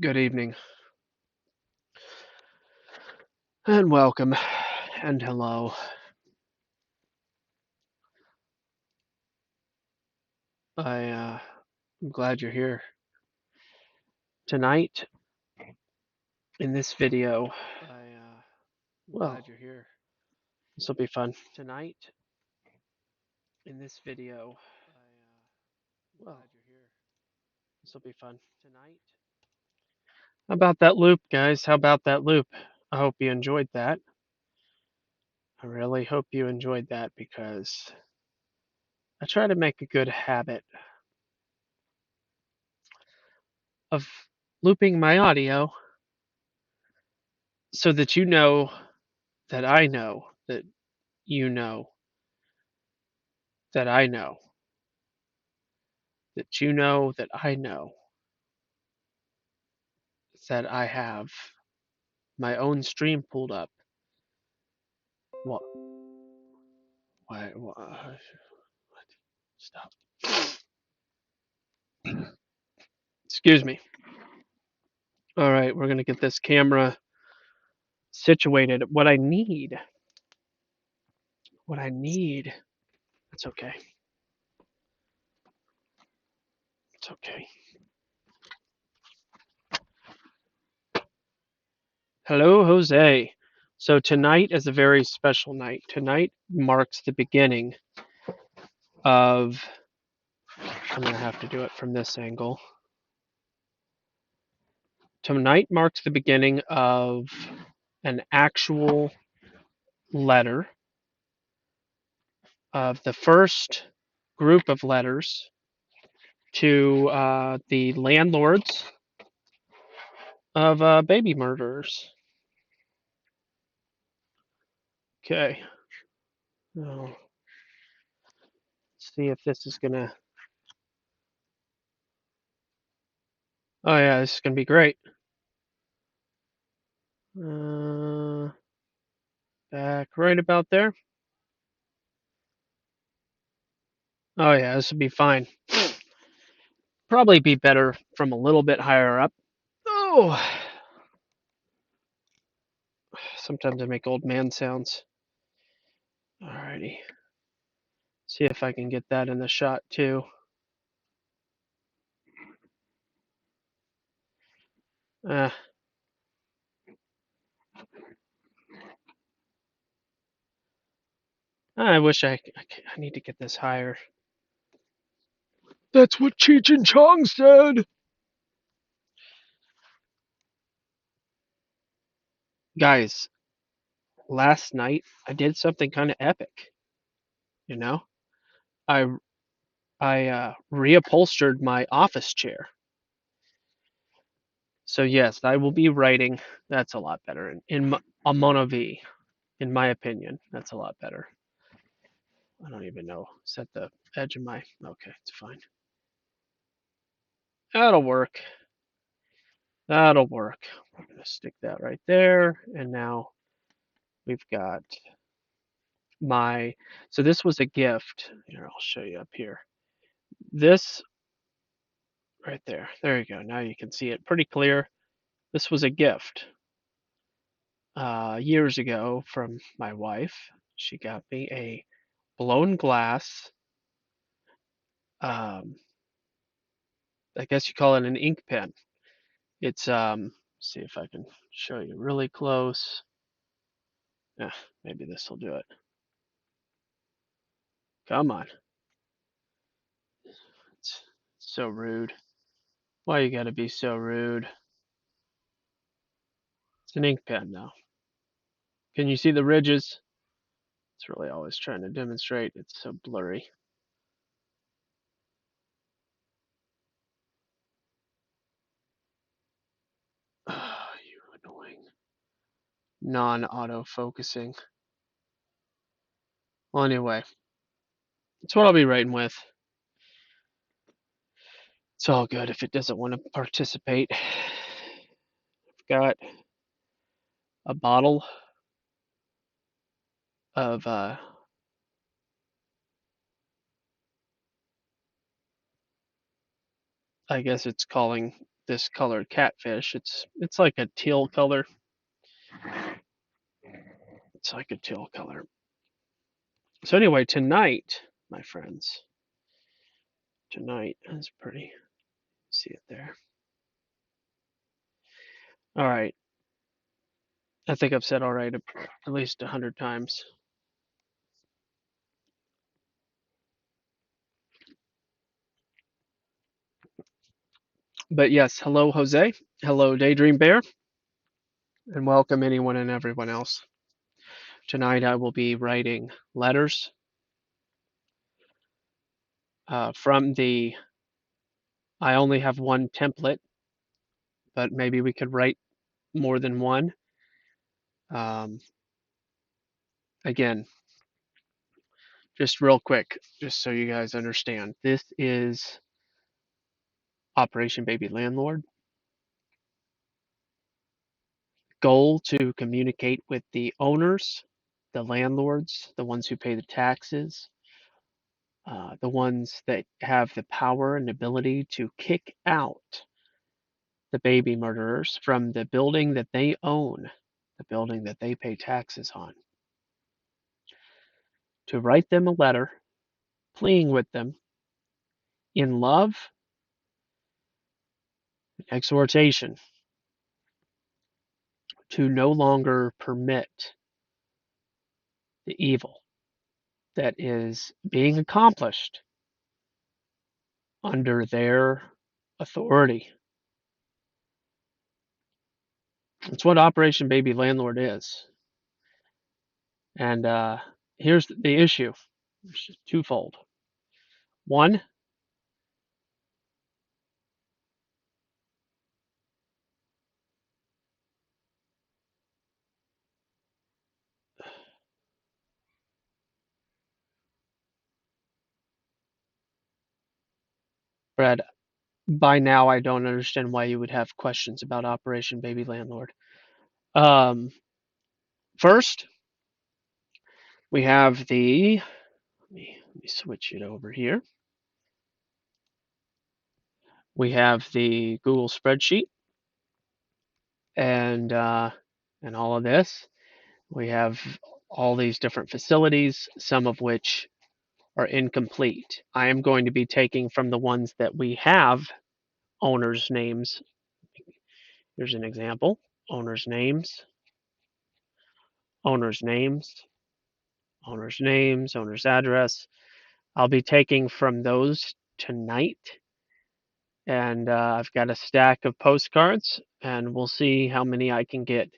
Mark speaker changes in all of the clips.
Speaker 1: Good evening, and welcome, and hello. I'm glad you're here. Tonight, in this video, well, glad you're here. This will be fun. Tonight, in this video, well, glad you're here. This will be fun. Tonight. How about that loop, guys? How about that loop? I hope you enjoyed that. I really hope you enjoyed that because I try to make a good habit of looping my audio so that you know that I know that you know that I know that you know that I know that I have my own stream pulled up. What? Why? What? Stop. Excuse me. All right, we're gonna get this camera situated. What I need. It's okay. It's okay. Hello, Jose. So tonight is a very special night. Tonight marks the beginning of. I'm gonna have to do it from this angle. Tonight marks the beginning of an actual letter, of the first group of letters to the landlords of baby murderers. Okay. Now, let's see if this is gonna. Oh yeah, this is gonna be great. Back right about there. Oh yeah, this would be fine. Probably be better from a little bit higher up. Oh, sometimes I make old man sounds. Alrighty. See if I can get that in the shot too. Uh, I wish I need to get this higher. That's what Cheech and Chong said. Guys, last night I did something kind of epic. You know, I reupholstered my office chair. So yes, I will be writing. That's a lot better in a mono V, in my opinion. That's a lot better. I don't even know. Set the edge of my. Okay, it's fine. That'll work. That'll work. We're gonna stick that right there, and now we've got my. So this was a gift. Here, I'll show you up here. This right there. There you go. Now you can see it pretty clear. This was a gift years ago from my wife. She got me a blown glass. Um, I guess you call it an ink pen. It's see if I can show you really close. Yeah, maybe this will do it. Come on. It's so rude. Why you gotta be so rude? It's an ink pen now. Can you see the ridges? It's really always trying to demonstrate. It's so blurry. You annoying. Non-auto focusing. Well, anyway, that's what I'll be writing with. It's all good if it doesn't want to participate. I've got a bottle of I guess it's calling this color catfish. It's like a teal color. It's like a teal color. So anyway, tonight, my friends, tonight is pretty. See it there. All right. I think I've said all right at least 100 times. But yes, hello, Jose. Hello, Daydream Bear. And welcome anyone and everyone else. Tonight I will be writing letters from the. I only have one template, but maybe we could write more than one. Again, just real quick, just so you guys understand, this is Operation Baby Landlord. Goal to communicate with the owners, the landlords, the ones who pay the taxes, the ones that have the power and ability to kick out the baby murderers from the building that they own, the building that they pay taxes on. To write them a letter, pleading with them in love, exhortation, to no longer permit the evil that is being accomplished under their authority. That's what Operation Baby Landlord is. And here's the issue. It's twofold. One, Brad, by now I don't understand why you would have questions about Operation Baby Landlord. First, we have the, let me switch it over here. We have the Google spreadsheet and all of this. We have all these different facilities, some of which are incomplete. I am going to be taking from the ones that we have owners' names. Here's an example. Owners' names, owner's names, owner's names, owner's address. I'll be taking from those tonight. And I've got a stack of postcards, and we'll see how many I can get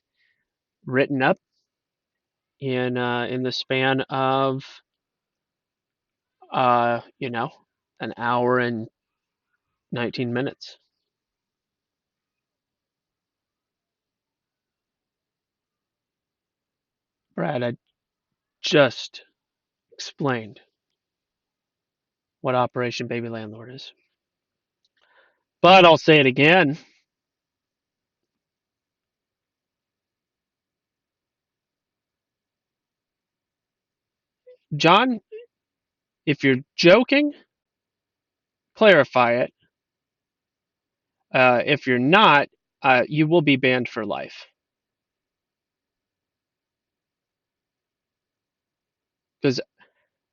Speaker 1: written up in the span of an hour and 19 minutes. Brad, I just explained what Operation Baby Landlord is. But I'll say it again. John, if you're joking, clarify it. If you're not, you will be banned for life. Because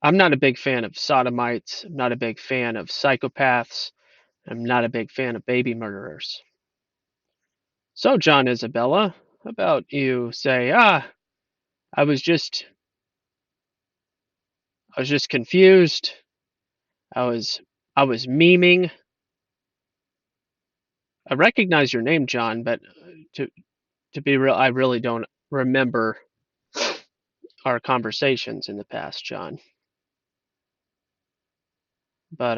Speaker 1: I'm not a big fan of sodomites. I'm not a big fan of psychopaths. I'm not a big fan of baby murderers. So, John Isabella, how about you say, I was just confused. I was memeing. I recognize your name, John, but to be real, I really don't remember our conversations in the past, John. But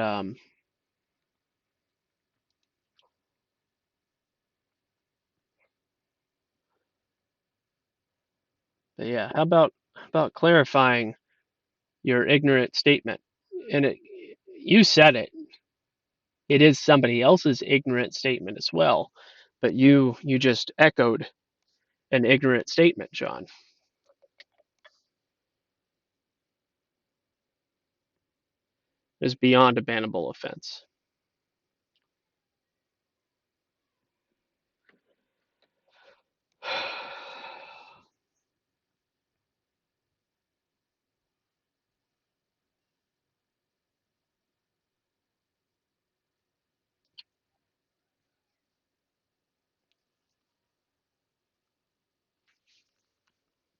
Speaker 1: yeah, how about clarifying your ignorant statement? And you said it. It is somebody else's ignorant statement as well, but you just echoed an ignorant statement, John. It is beyond a bannable offense.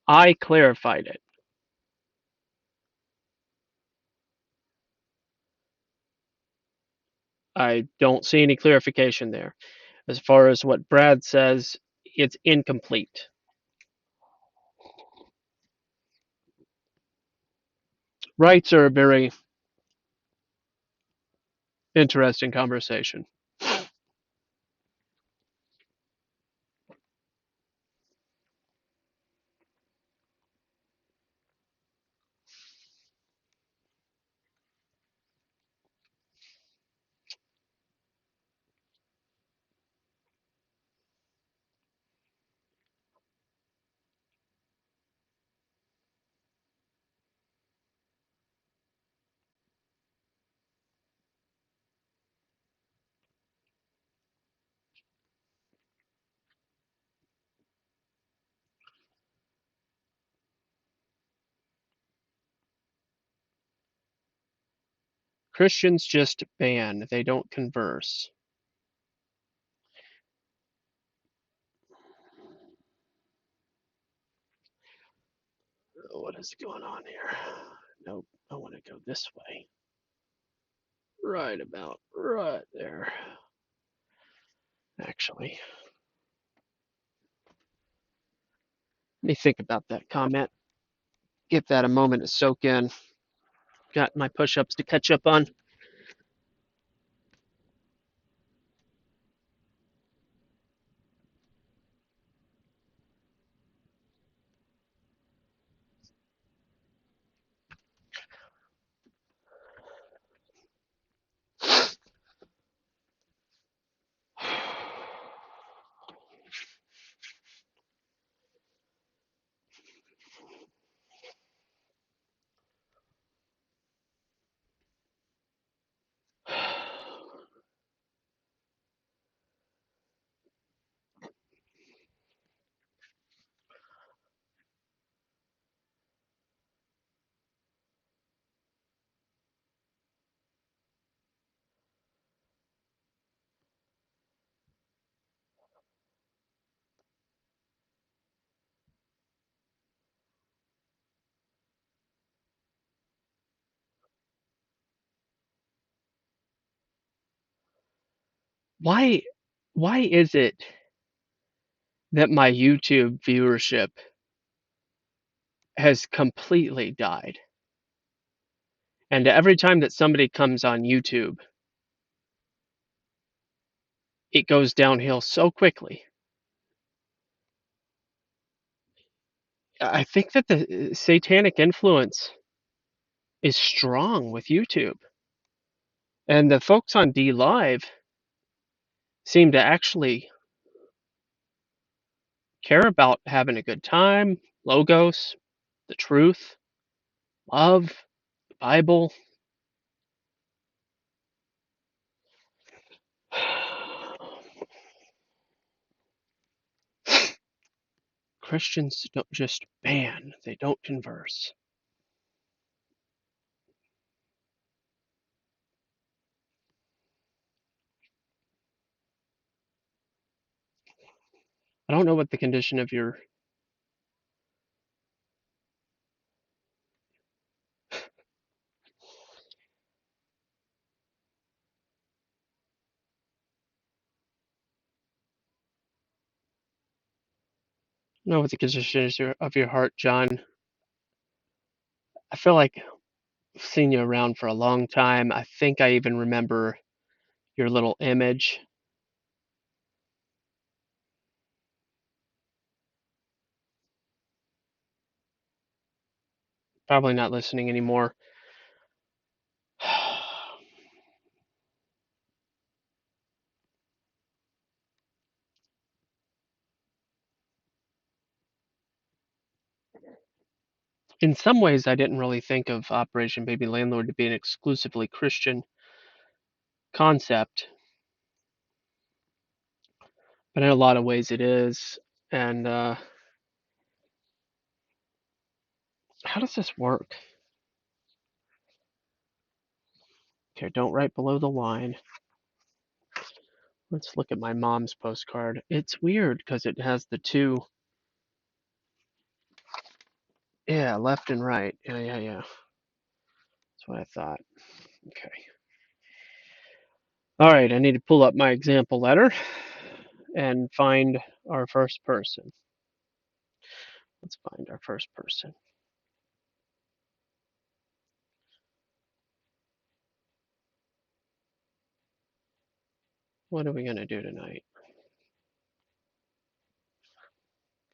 Speaker 1: I clarified it. I don't see any clarification there. As far as what Brad says, it's incomplete. Rights are a very interesting conversation. Christians just ban, they don't converse. What is going on here? Nope, I want to go this way. Right about right there. Actually, let me think about that comment. Give that a moment to soak in. Got my push-ups to catch up on. Why is it that my YouTube viewership has completely died? And every time that somebody comes on YouTube, it goes downhill so quickly. I think that the satanic influence is strong with YouTube. And the folks on D Live seem to actually care about having a good time, logos, the truth, love, the Bible. Christians don't just ban, they don't converse. I don't know what the condition of your know what the condition is of your heart, John. I feel like I've seen you around for a long time. I think I even remember your little image. Probably not listening anymore. In some ways, I didn't really think of Operation Baby Landlord to be an exclusively Christian concept, but in a lot of ways it is. And how does this work? Okay, don't write below the line. Let's look at my mom's postcard. It's weird because it has the two, yeah, left and right. Yeah. That's what I thought. Okay. All right, I need to pull up my example letter and find our first person. Let's find our first person. What are we going to do tonight?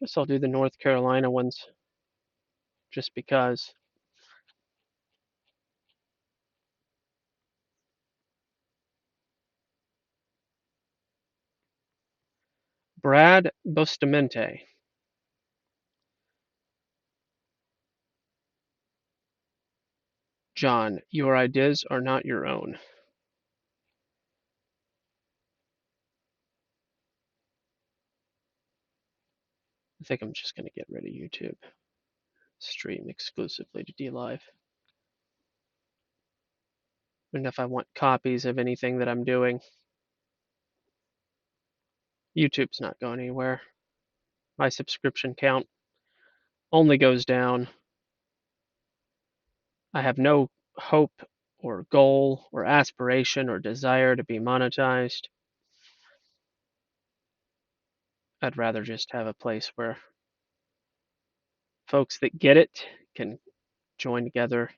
Speaker 1: Guess I'll do the North Carolina ones just because. Brad Bustamante. John, your ideas are not your own. I think I'm just going to get rid of YouTube. Stream exclusively to DLive. And if I want copies of anything that I'm doing, YouTube's not going anywhere. My subscription count only goes down. I have no hope or goal or aspiration or desire to be monetized. I'd rather just have a place where folks that get it can join together.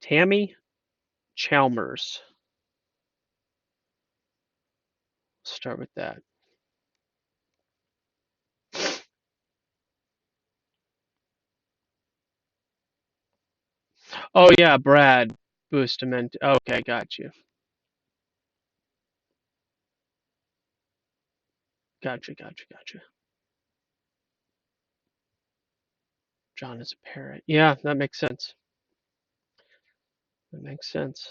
Speaker 1: Tammy Chalmers. Start with that. Oh yeah, Brad Bustamante. Okay, got you. Gotcha. John is a parrot. Yeah, that makes sense. That makes sense.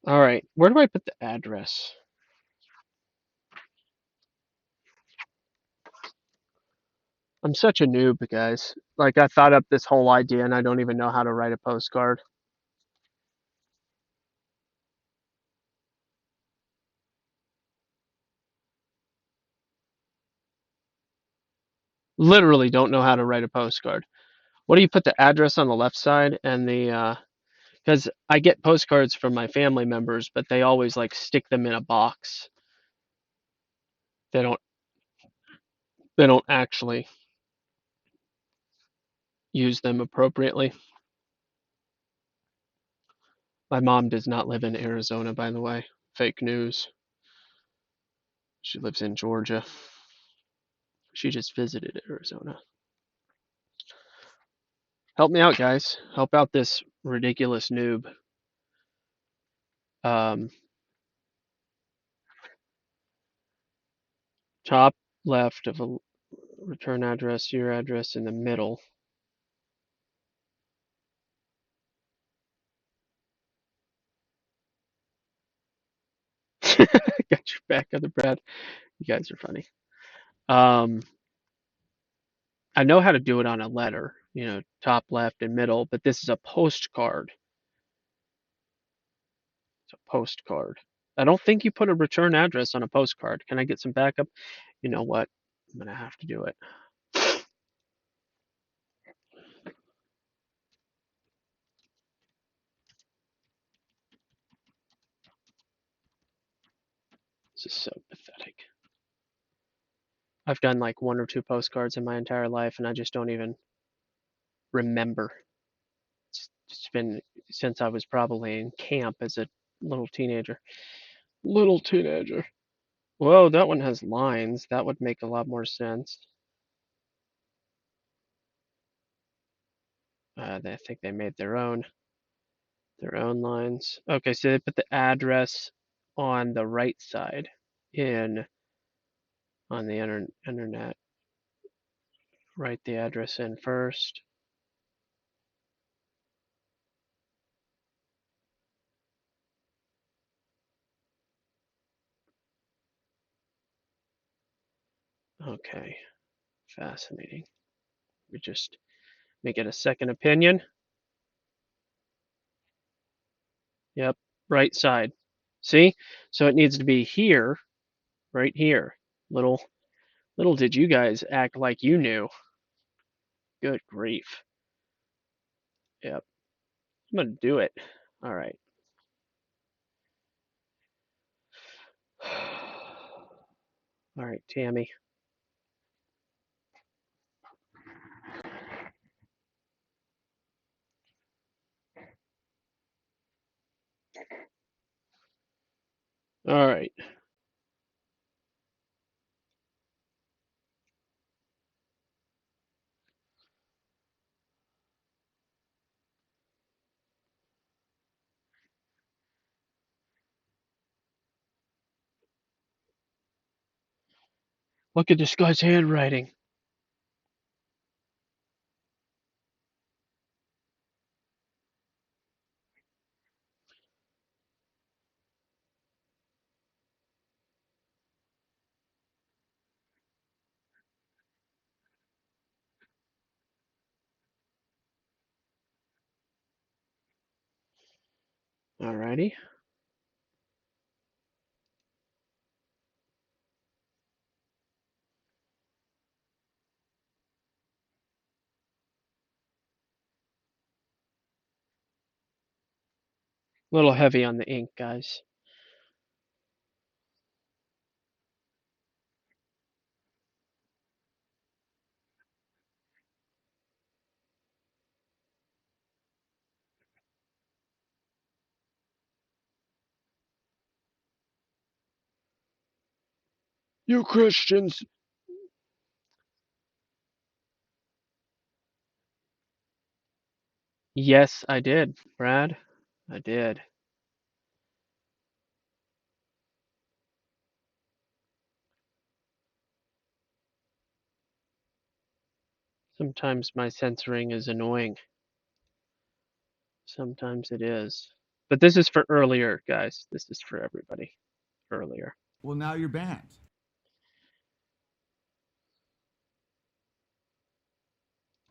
Speaker 1: All right, where do I put the address? I'm such a noob, guys. Like, I thought up this whole idea and I don't even know how to write a postcard. Literally don't know how to write a postcard. What do you put the address on the left side and the because I get postcards from my family members, but they always like stick them in a box. They don't actually use them appropriately. My mom does not live in Arizona, by the way. Fake news. She lives in Georgia. She just visited Arizona. Help me out, guys. Help out this ridiculous noob. Top left of a return address, your address in the middle. Got your back on the Brad. You guys are funny. I know how to do it on a letter, top left and middle, but this is a postcard. It's a postcard. I don't think you put a return address on a postcard. Can I get some backup? You know what? I'm going to have to do it. This is so pathetic. I've done like one or two postcards in my entire life, and I just don't even remember. It's been since I was probably in camp as a little teenager. Little teenager. Whoa, that one has lines. That would make a lot more sense. I think they made their own. Their own lines. Okay, so they put the address on the right side on the internet. Write the address in first. Okay, fascinating. We just make it a second opinion. Yep, right side. See? So it needs to be here, right here. Little did you guys act like you knew. Good grief. Yep, I'm gonna do it. All right. All right, Tammy. All right. Look at this guy's handwriting. All righty. A little heavy on the ink, guys. You Christians. Yes, I did, Brad. I did. Sometimes my censoring is annoying. Sometimes it is. But this is for earlier, guys. This is for everybody. Earlier.
Speaker 2: Well, now you're banned.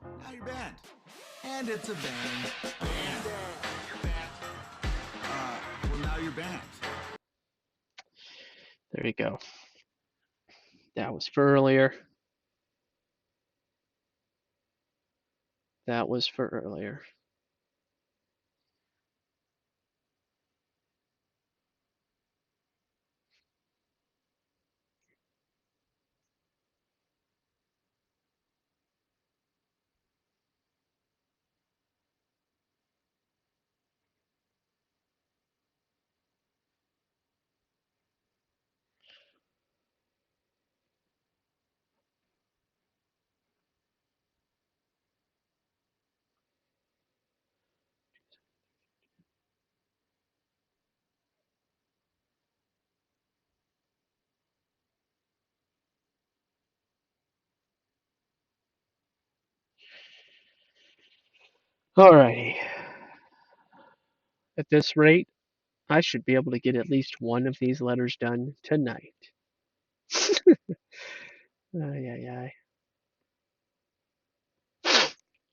Speaker 2: Now you're banned. And it's a ban. Banned. You're banned. Well, now you're banned.
Speaker 1: There you go. That was for earlier. That was for earlier. Alrighty. At this rate, I should be able to get at least one of these letters done tonight. Ay, ay, ay.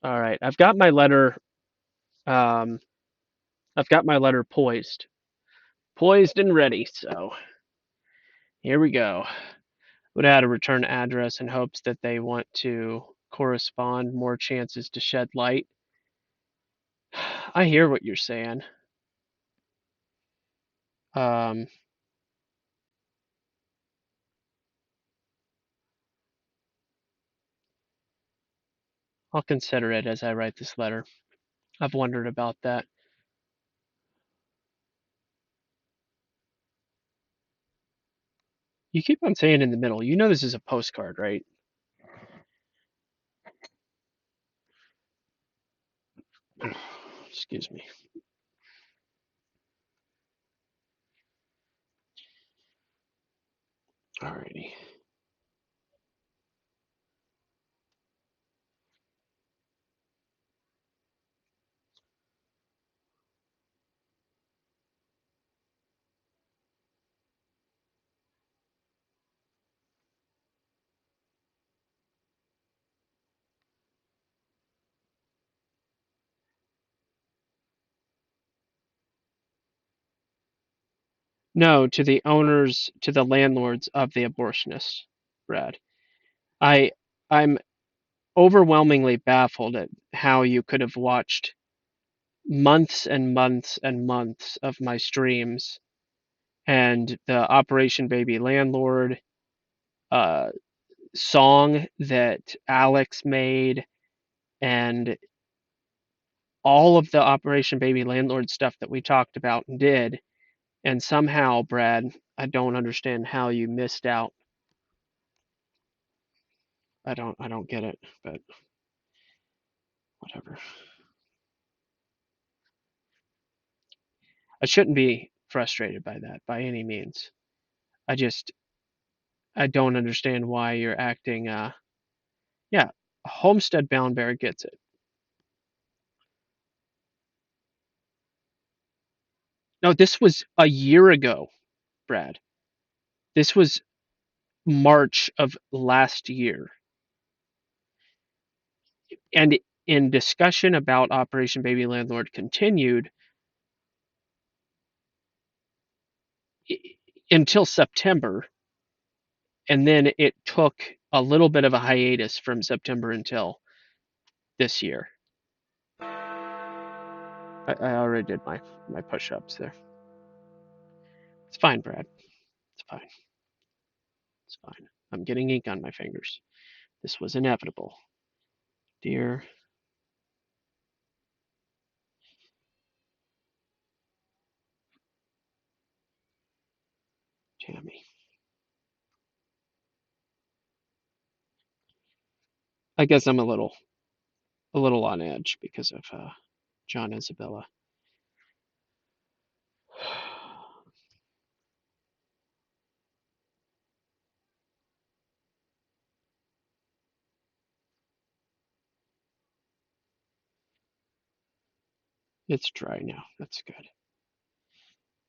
Speaker 1: All right, I've got my letter. Um, I've got my letter poised and ready. So here we go. Would add a return address in hopes that they want to correspond, more chances to shed light. I hear what you're saying. Um, I'll consider it as I write this letter. I've wondered about that. You keep on saying in the middle. You know this is a postcard, right? Excuse me. Alrighty. No, to the owners, to the landlords of the abortionists, Brad. I I'm overwhelmingly baffled at how you could have watched months and months and months of my streams and the Operation Baby Landlord uh, song that Alex made and all of the Operation Baby Landlord stuff that we talked about and did. And somehow, Brad, I don't understand how you missed out. I don't get it, but whatever. I shouldn't be frustrated by that by any means. I just I don't understand why you're acting yeah, Homestead Bound Bear gets it. No, this was a year ago, Brad. This was March of last year. And in discussion about Operation Baby Landlord continued until September, and then it took a little bit of a hiatus from September until this year. I already did my push-ups there. It's fine, Brad. It's fine. It's fine. I'm getting ink on my fingers. This was inevitable. Dear Tammy. I guess I'm a little on edge because of John Isabella. It's dry now. That's good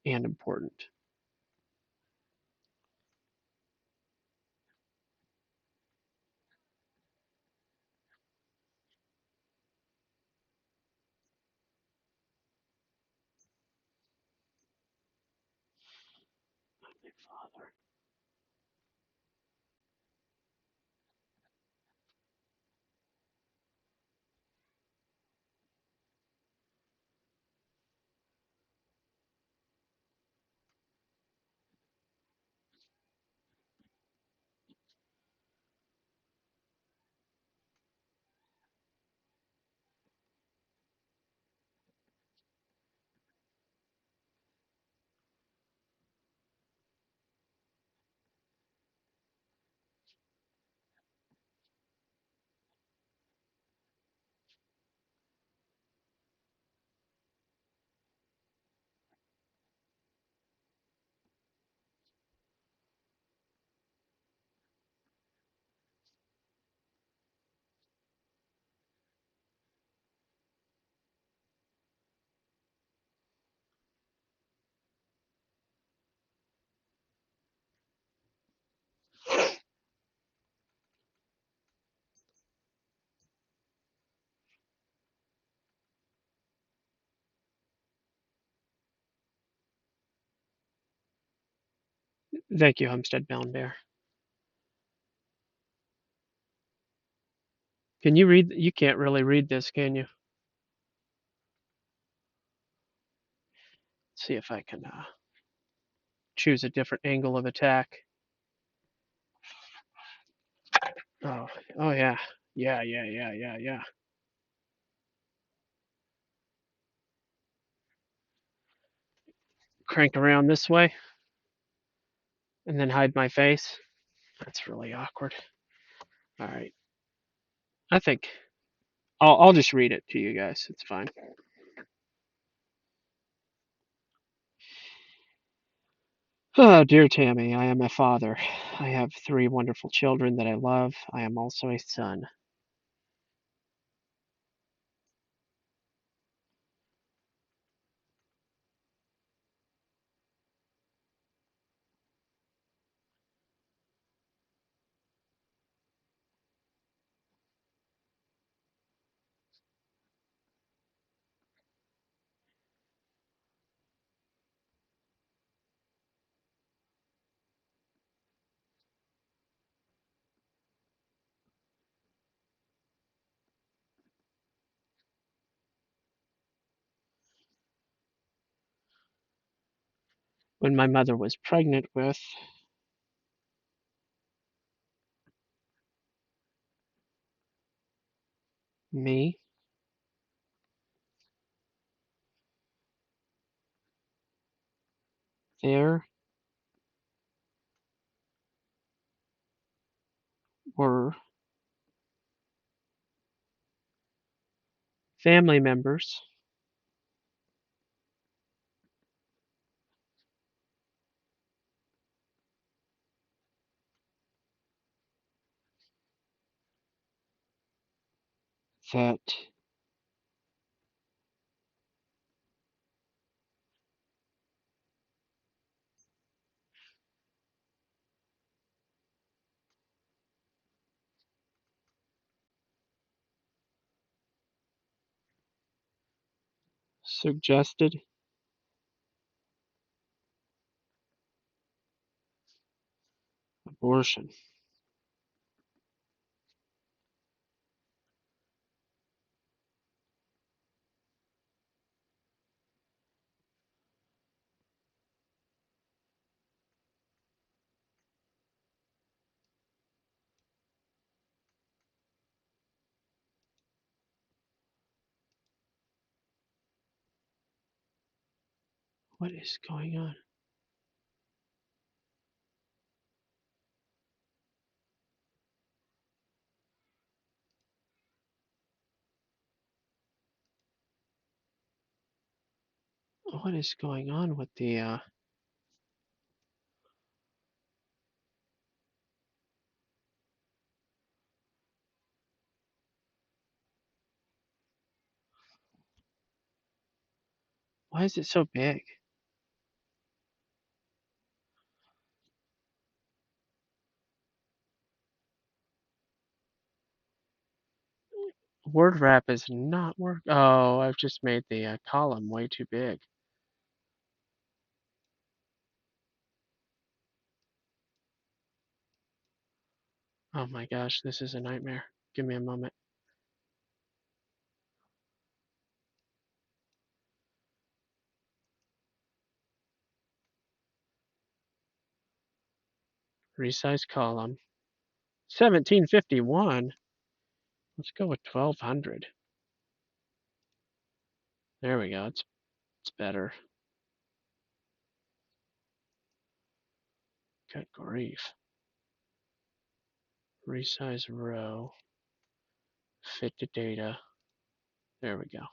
Speaker 1: and important. My father. Thank you, Homestead Bound Bear. Can you read? You can't really read this, can you? Let's see if I can choose a different angle of attack. Oh, oh yeah, yeah. Crank around this way and then hide my face. That's really awkward. All right, I think I'll just read it to you guys. It's fine. Oh, dear Tammy, I am a father. I have 3 wonderful children that I love. I am also a son. When my mother was pregnant with me, there were family members that suggested abortion. What is going on? What is going on with the why is it so big? Word wrap is not work. Oh, I've just made the column way too big. Oh my gosh, this is a nightmare. Give me a moment. Resize column. 1751. Let's go with 1200. There we go. It's better. Good grief. Resize row. Fit to data. There we go.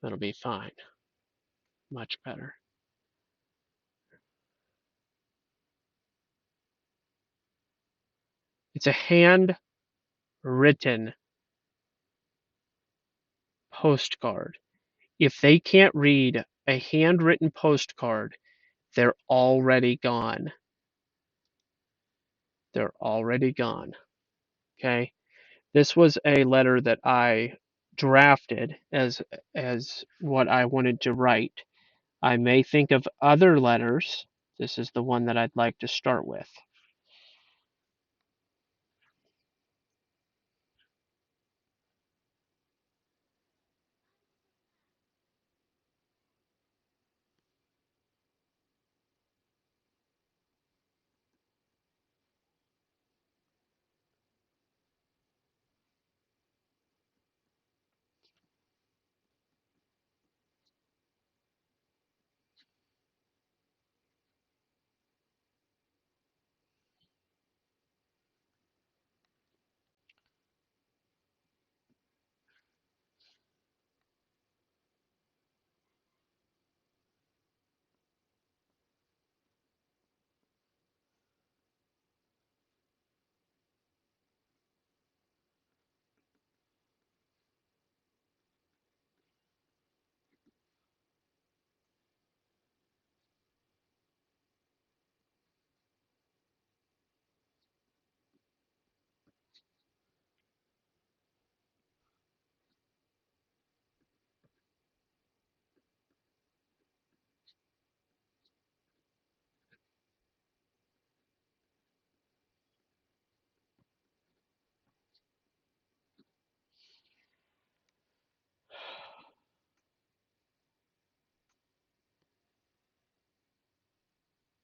Speaker 1: That'll be fine. Much better. It's a handwritten postcard. If they can't read a handwritten postcard, they're already gone. They're already gone. Okay? This was a letter that I drafted as what I wanted to write. I may think of other letters. This is the one that I'd like to start with.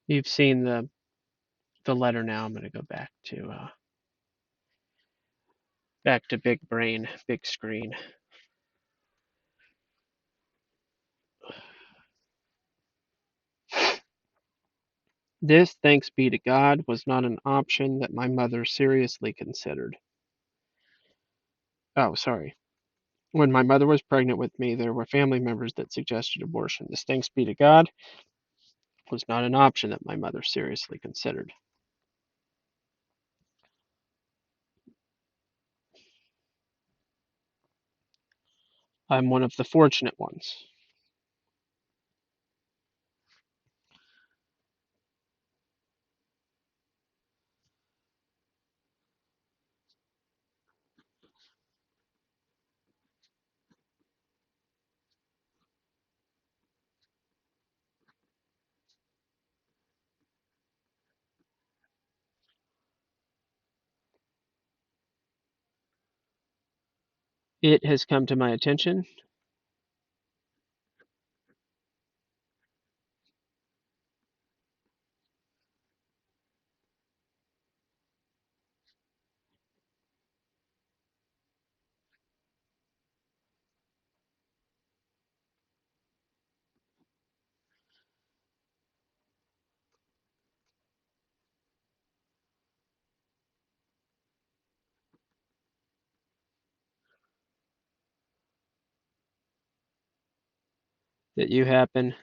Speaker 1: You've seen the letter now. I'm going to go back to big brain, big screen. This, thanks be to God, was not an option that my mother seriously considered. Oh, sorry. When my mother was pregnant with me, there were family members that suggested abortion. This, thanks be to God, was not an option that my mother seriously considered. I'm one of the fortunate ones. It has come to my attention that you happen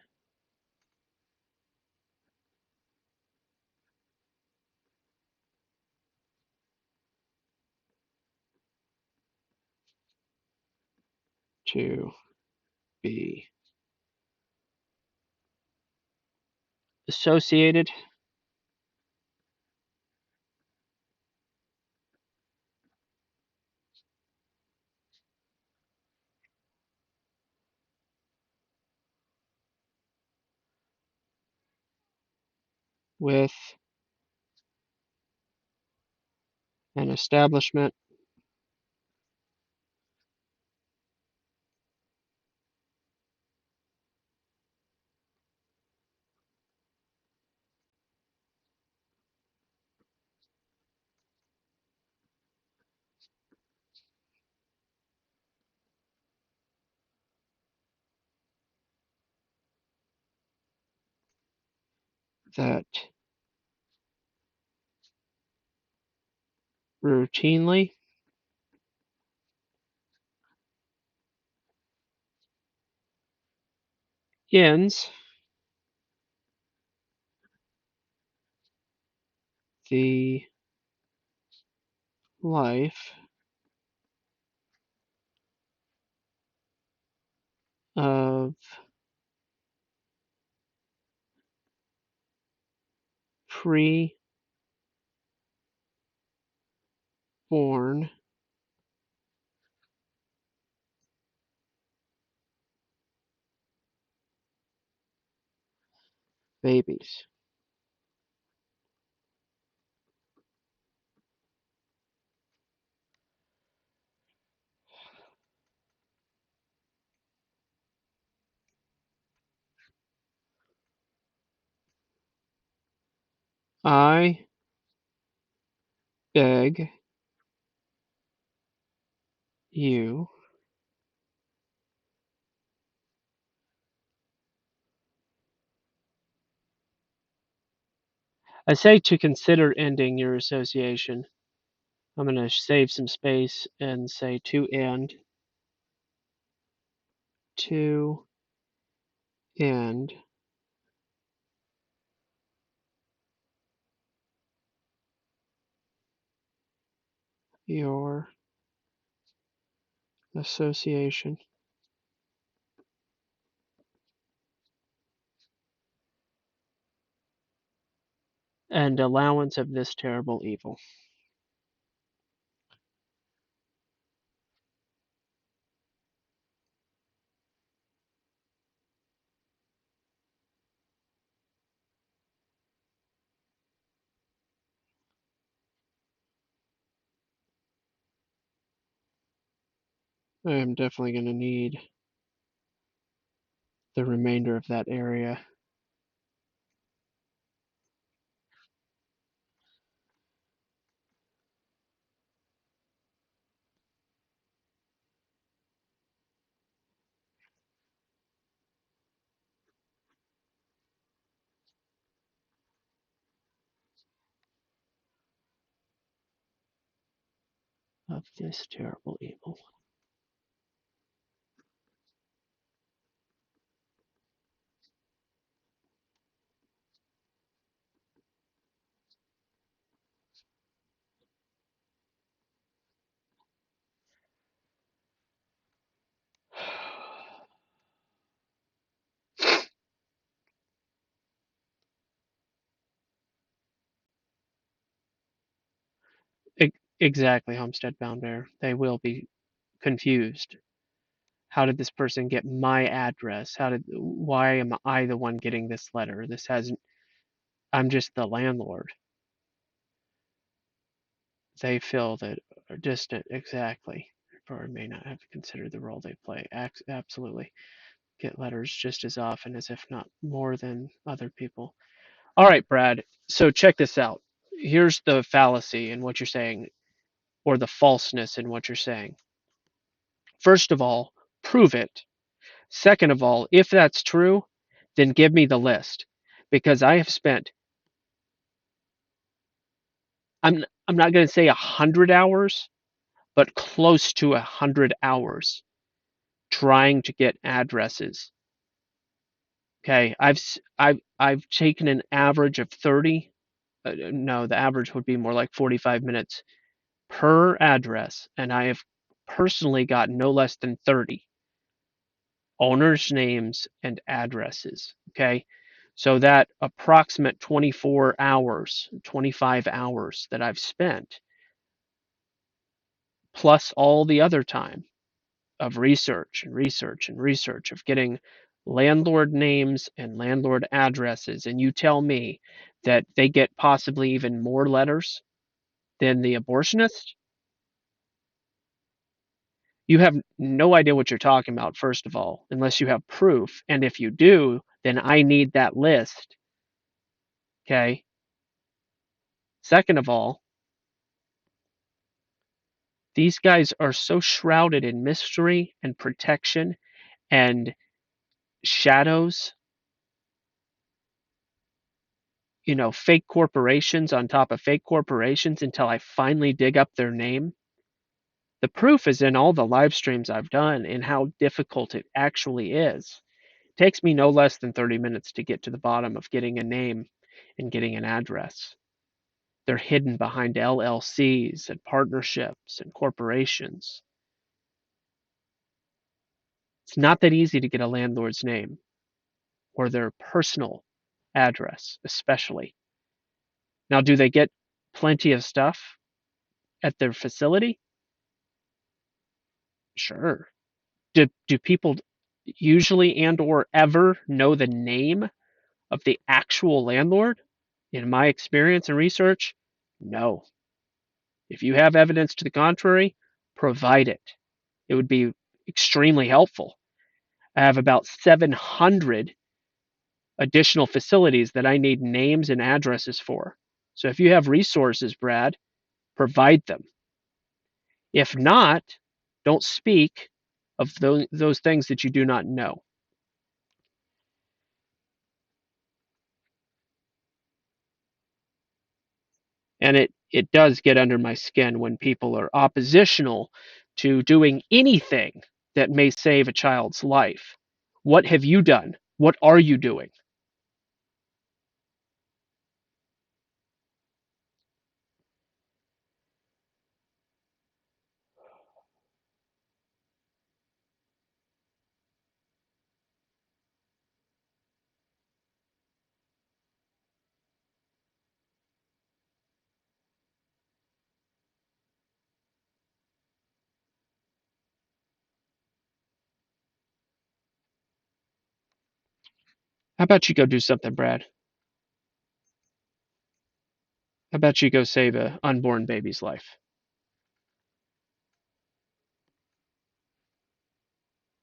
Speaker 1: to be associated with an establishment that routinely ends the life of preborn babies. I beg you I say to consider ending your association. I'm going to save some space and say to end your association and allowance of this terrible evil. I am definitely going to need the remainder of that area. of this terrible evil. Exactly, Homestead Bound Bear. They will be confused. How did this person get my address? Why am I the one getting this letter? This hasn't, I'm just the landlord. They feel that are distant, exactly, or may not have considered the role they play. Absolutely. Get letters just as often as if not more than other people. All right, Brad. So check this out. Here's the fallacy in what you're saying, or the falseness in what you're saying. First of all, prove it. Second of all, if that's true, then give me the list, because I have spent, I'm not going to say 100 hours, but close to 100 hours trying to get addresses. Okay, I've taken an average of 30. No, the average would be more like 45 minutes per address, and I have personally got no less than 30 owners' names and addresses. Okay, so that approximate 24 hours, 25 hours that I've spent, plus all the other time of research and research and research of getting landlord names and landlord addresses, and you tell me that they get possibly even more letters than the abortionist, you have no idea what you're talking about, first of all, unless you have proof. And if you do, then I need that list. Okay. Second of all, these guys are so shrouded in mystery and protection and shadows, fake corporations on top of fake corporations until I finally dig up their name. The proof is in all the live streams I've done and how difficult it actually is. It takes me no less than 30 minutes to get to the bottom of getting a name and getting an address. They're hidden behind LLCs and partnerships and corporations. It's not that easy to get a landlord's name or their personal address, especially. Now, do they get plenty of stuff at their facility? Sure. Do people usually and or ever know the name of the actual landlord? In my experience and research, no. If you have evidence to the contrary, provide it. It would be extremely helpful. I have about 700 additional facilities that I need names and addresses for. So if you have resources, Brad, provide them. If not, don't speak of those things that you do not know. And it does get under my skin when people are oppositional to doing anything that may save a child's life. What have you done? What are you doing? How about you go do something, Brad? How about you go save a unborn baby's life?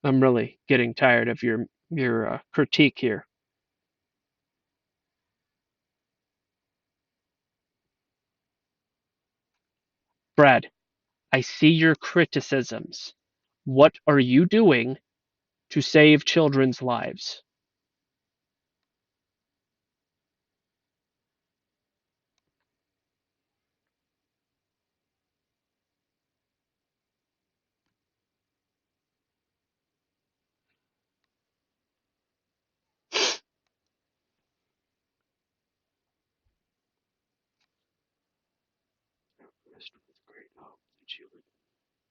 Speaker 1: I'm really getting tired of your critique here. Brad, I see your criticisms. What are you doing to save children's lives? Rest with great hope that you would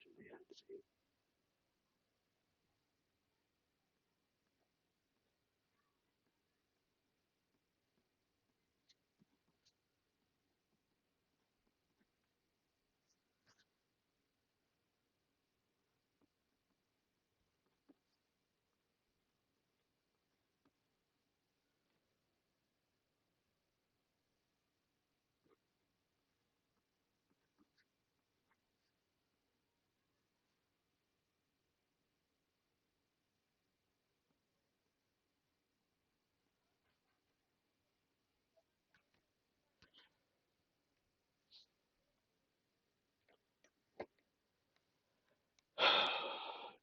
Speaker 1: to the unseen.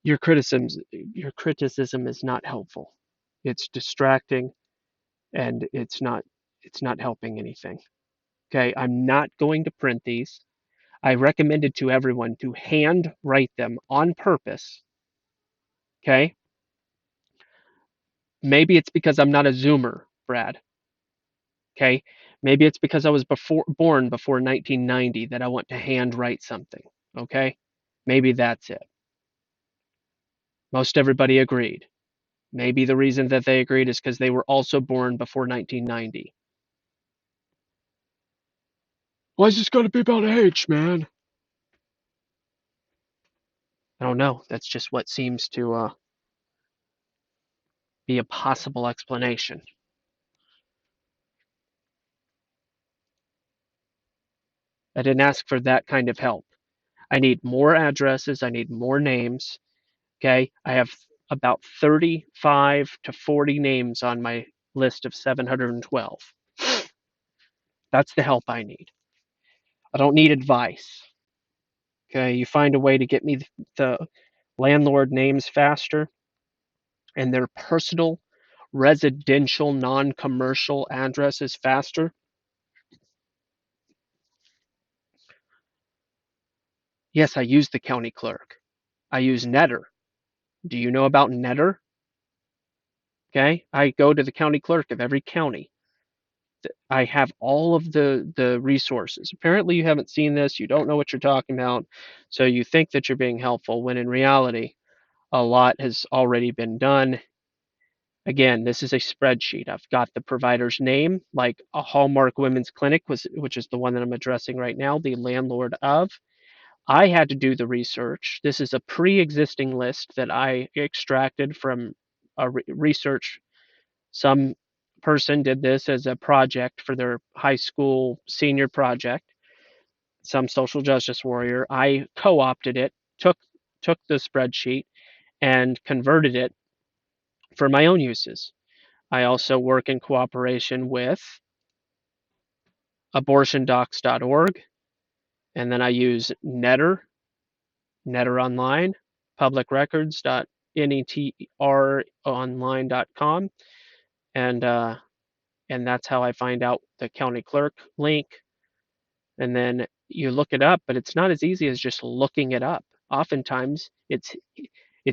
Speaker 1: Your criticism is not helpful. It's distracting and it's not helping anything. Okay, I'm not going to print these. I recommended to everyone to hand write them on purpose. Okay, maybe it's because I'm not a Zoomer, Brad. Okay, maybe it's because I was born before 1990 that I want to hand write something. Okay, maybe that's it. Most everybody agreed. Maybe the reason that they agreed is because they were also born before 1990. Why is this got to be about age, man? I don't know. That's just what seems to be a possible explanation. I didn't ask for that kind of help. I need more addresses. I need more names. Okay. I have about 35 to 40 names on my list of 712. That's the help I need. I don't need advice. Okay. You find a way to get me the landlord names faster and their personal residential non-commercial addresses faster. Yes, I use the county clerk. I use Netter. Do you know about Netter? Okay. I go to the county clerk of every county. I have all of the resources. Apparently, you haven't seen this. You don't know what you're talking about. So you think that you're being helpful when in reality, a lot has already been done. Again, this is a spreadsheet. I've got the provider's name, like a Hallmark Women's Clinic, which is the one that I'm addressing right now, the landlord of. I had to do the research. This is a pre-existing list that I extracted from a research. Some person did this as a project for their high school senior project. Some social justice warrior. I co-opted it, took the spreadsheet and converted it for my own uses. I also work in cooperation with abortiondocs.org, and then I use Netter Online, publicrecords.netronline.com, and that's how I find out the county clerk link. And then you look it up, but it's not as easy as just looking it up. Oftentimes, it's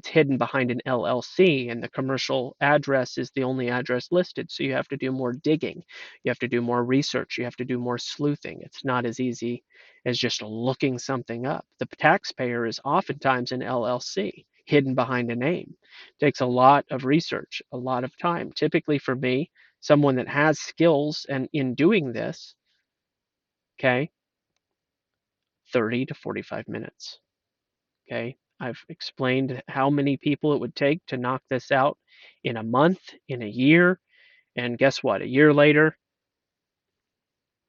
Speaker 1: hidden behind an LLC, and the commercial address is the only address listed. So you have to do more digging. You have to do more research. You have to do more sleuthing. It's not as easy as just looking something up. The taxpayer is oftentimes an LLC hidden behind a name. It takes a lot of research, a lot of time. Typically for me, someone that has skills and in doing this, okay, 30 to 45 minutes. Okay. I've explained how many people it would take to knock this out in a month, in a year. And guess what? A year later,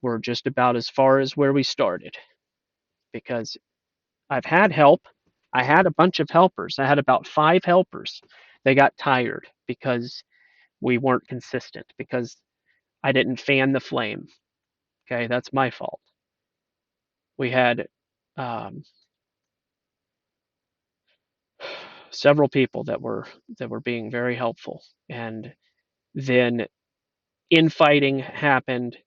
Speaker 1: we're just about as far as where we started because I've had help. I had a bunch of helpers. I had about 5 helpers. They got tired because we weren't consistent, because I didn't fan the flame. Okay. That's my fault. We had um, several people that were being very helpful, and then infighting happened,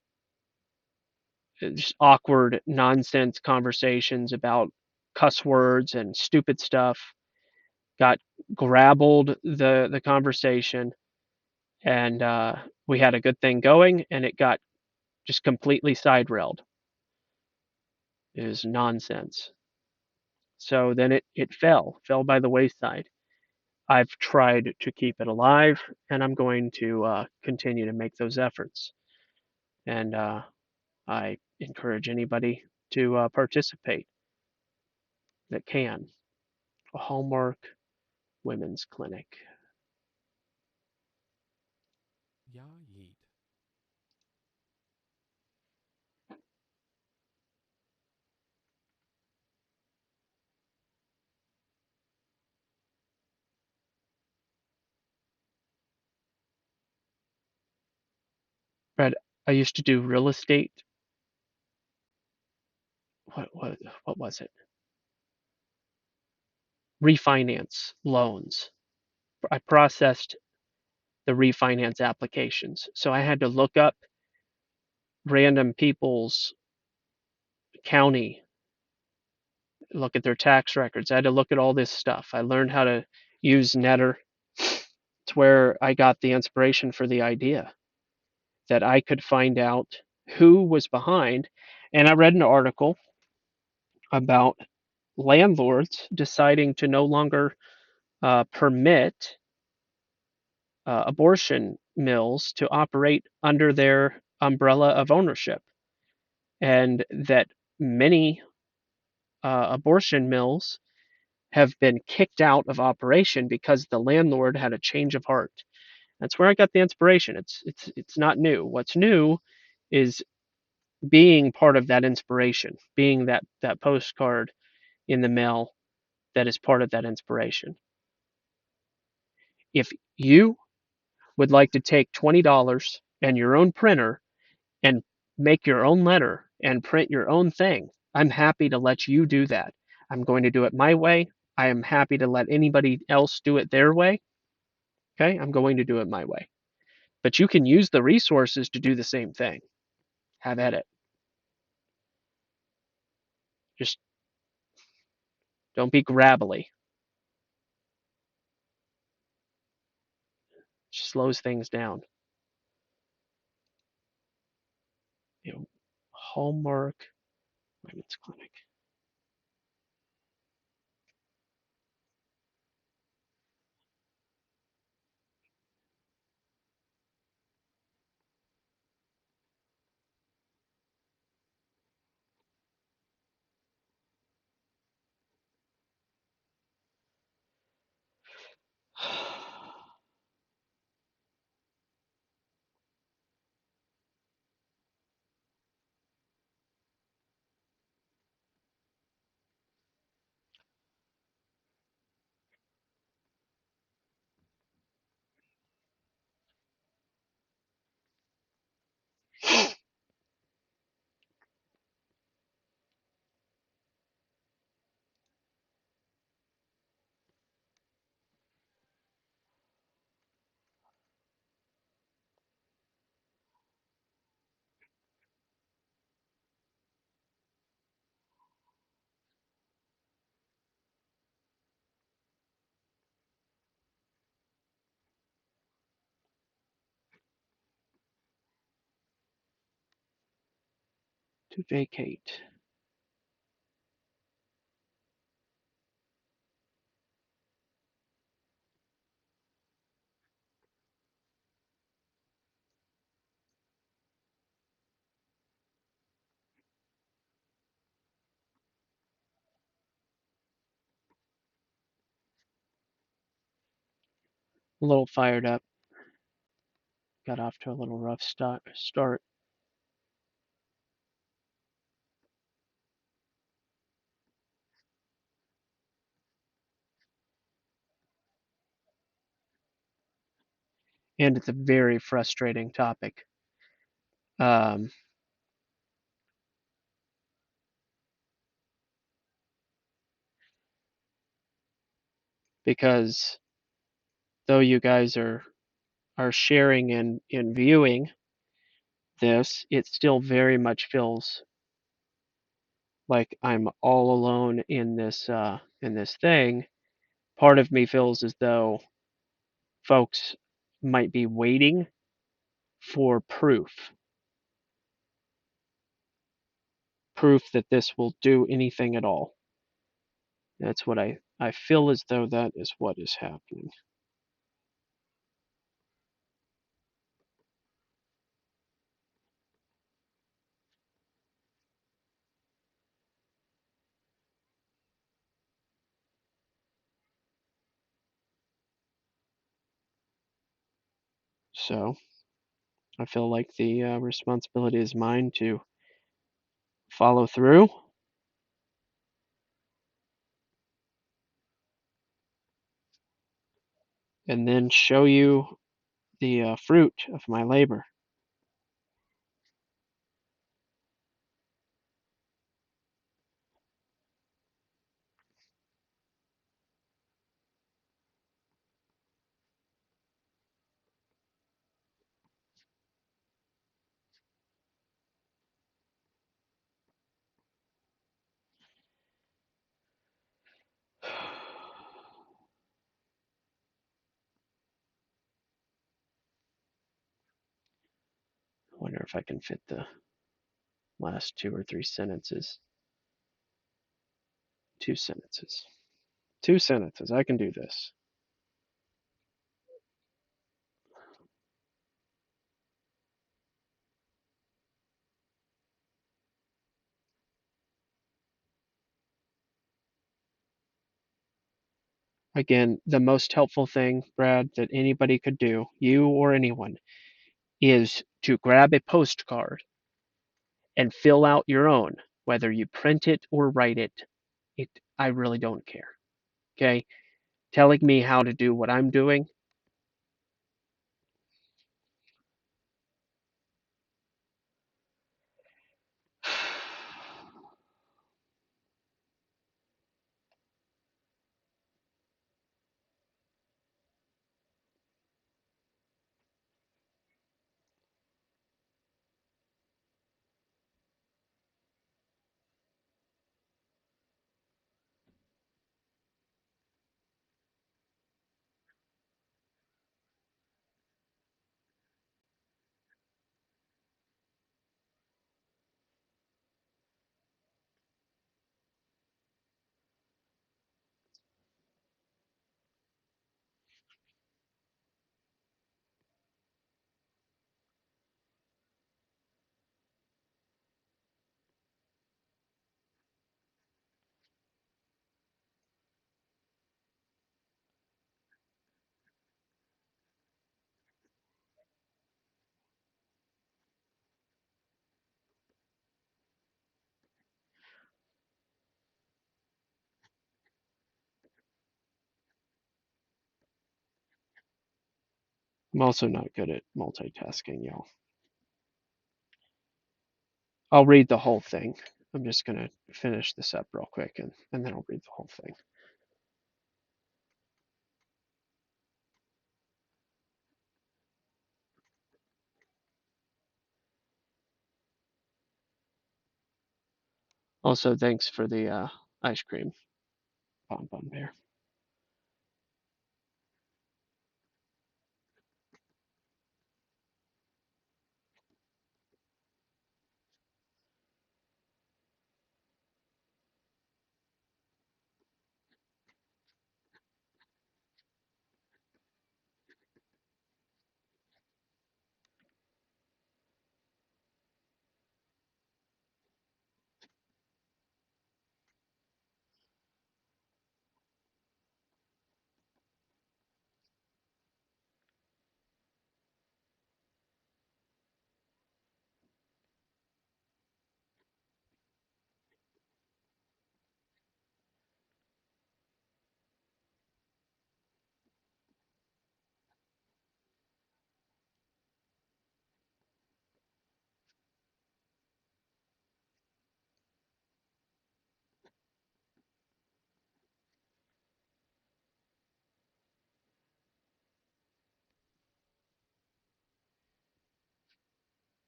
Speaker 1: just awkward nonsense conversations about cuss words and stupid stuff got grabbled the conversation, and we had a good thing going, and it got just completely side railed. is nonsense. So then it fell by the wayside. I've tried to keep it alive, and I'm going to continue to make those efforts. And I encourage anybody to participate that can. A Hallmark Women's Clinic.
Speaker 3: Yeah, yeet.
Speaker 1: But I used to do real estate. What was it? Refinance loans. I processed the refinance applications. So I had to look up random people's county, look at their tax records. I had to look at all this stuff. I learned how to use Netter. It's where I got the inspiration for the idea that I could find out who was behind. And I read an article about landlords deciding to no longer permit abortion mills to operate under their umbrella of ownership, and that many abortion mills have been kicked out of operation because the landlord had a change of heart. That's where I got the inspiration. It's not new. What's new is being part of that inspiration, being that postcard in the mail that is part of that inspiration. If you would like to take $20 and your own printer and make your own letter and print your own thing, I'm happy to let you do that. I'm going to do it my way. I am happy to let anybody else do it their way. Okay, I'm going to do it my way. But you can use the resources to do the same thing. Have at it. Just don't be grabbly. It slows things down. You know, Hallmark Women's Clinic. To vacate. A little fired up. Got off to a little rough start. And it's a very frustrating topic. Um, because though you guys are sharing and viewing this, it still very much feels like I'm all alone in this thing. Part of me feels as though folks might be waiting for proof. proof that this will do anything at all. That's what I feel as though that is what is happening. So I feel like the responsibility is mine to follow through and then show you the fruit of my labor. I wonder if I can fit the last 2 or 3 sentences. 2 sentences. 2 sentences. I can do this. Again, the most helpful thing, Brad, that anybody could do, you or anyone, is to grab a postcard and fill out your own, whether you print it or write it. I really don't care. Okay? Telling me how to do what I'm doing. I'm also not good at multitasking, y'all. I'll read the whole thing. I'm just going to finish this up real quick and then I'll read the whole thing. Also, thanks for the ice cream, Bonbon Bear.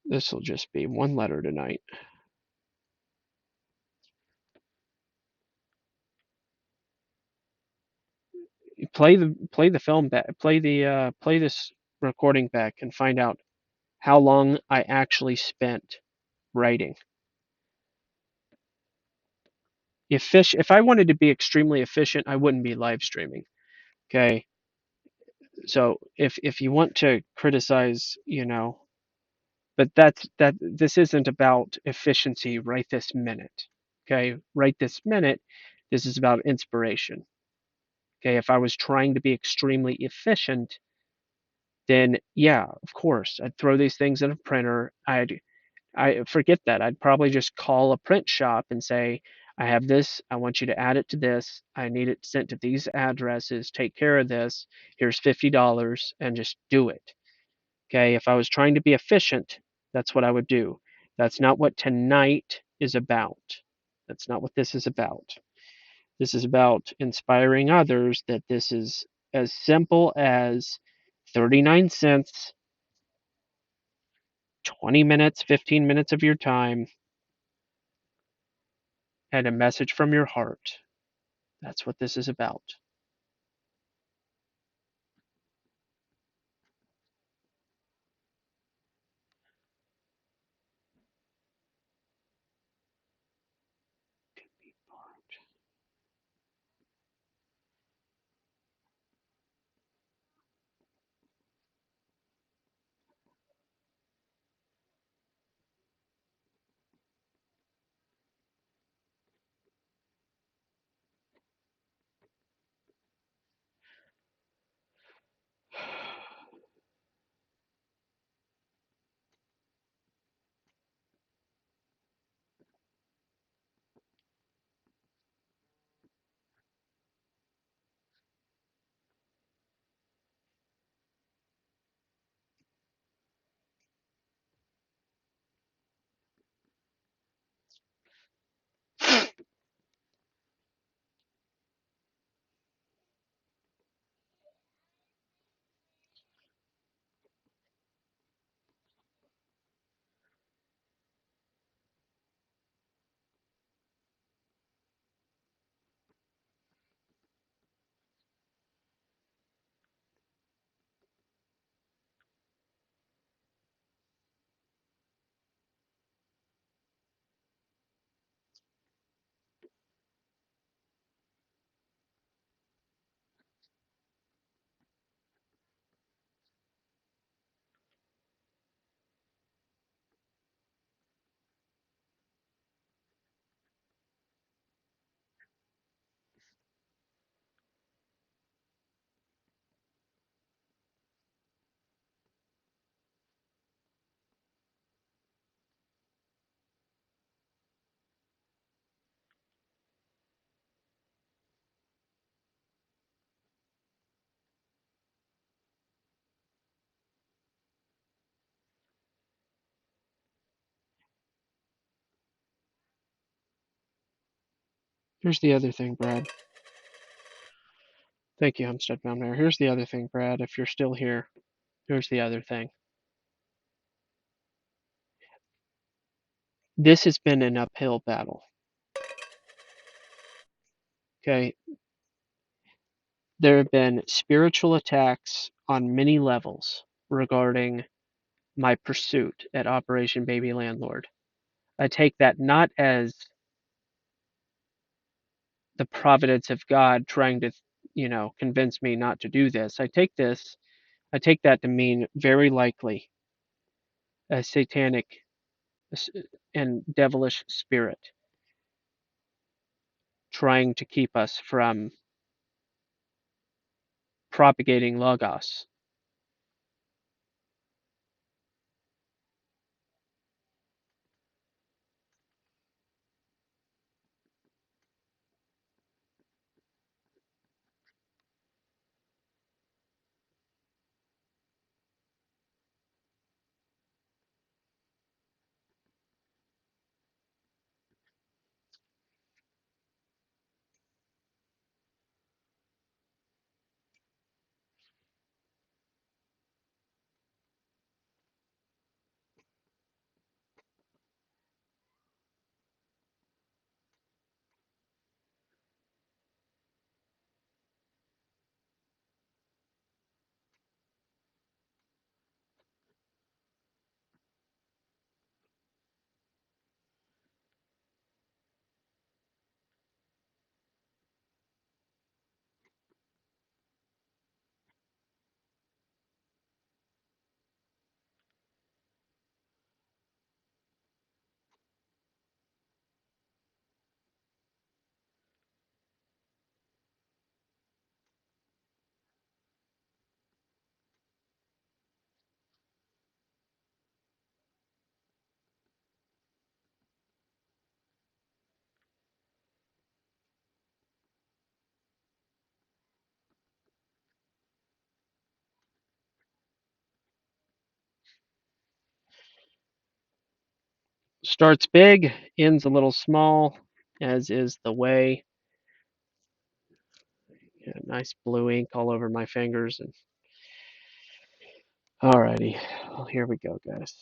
Speaker 1: This will just be one letter tonight. Play the film back. Play this recording back and find out how long I actually spent writing. If I wanted to be extremely efficient, I wouldn't be live streaming. Okay. So if you want to criticize, but this isn't about efficiency right this minute. Okay. Right this minute, this is about inspiration. Okay. If I was trying to be extremely efficient, then yeah, of course, I'd throw these things in a printer. I forget that. I'd probably just call a print shop and say, I have this. I want you to add it to this. I need it sent to these addresses. Take care of this. Here's $50 and just do it. Okay. If I was trying to be efficient, that's what I would do. That's not what tonight is about. That's not what this is about. This is about inspiring others that this is as simple as 39 cents, 20 minutes, 15 minutes of your time, and a message from your heart. That's what this is about. Here's the other thing, Brad. Thank you, Homestead Bound Mayor. Here's the other thing, Brad. If you're still here, here's the other thing. This has been an uphill battle. Okay. There have been spiritual attacks on many levels regarding my pursuit at Operation Baby Landlord. I take that not as the providence of God trying to, convince me not to do this. I take that to mean very likely a satanic and devilish spirit trying to keep us from propagating Logos. Starts big, ends a little small, as is the way. Yeah, nice blue ink all over my fingers. And alrighty, well, here we go, guys.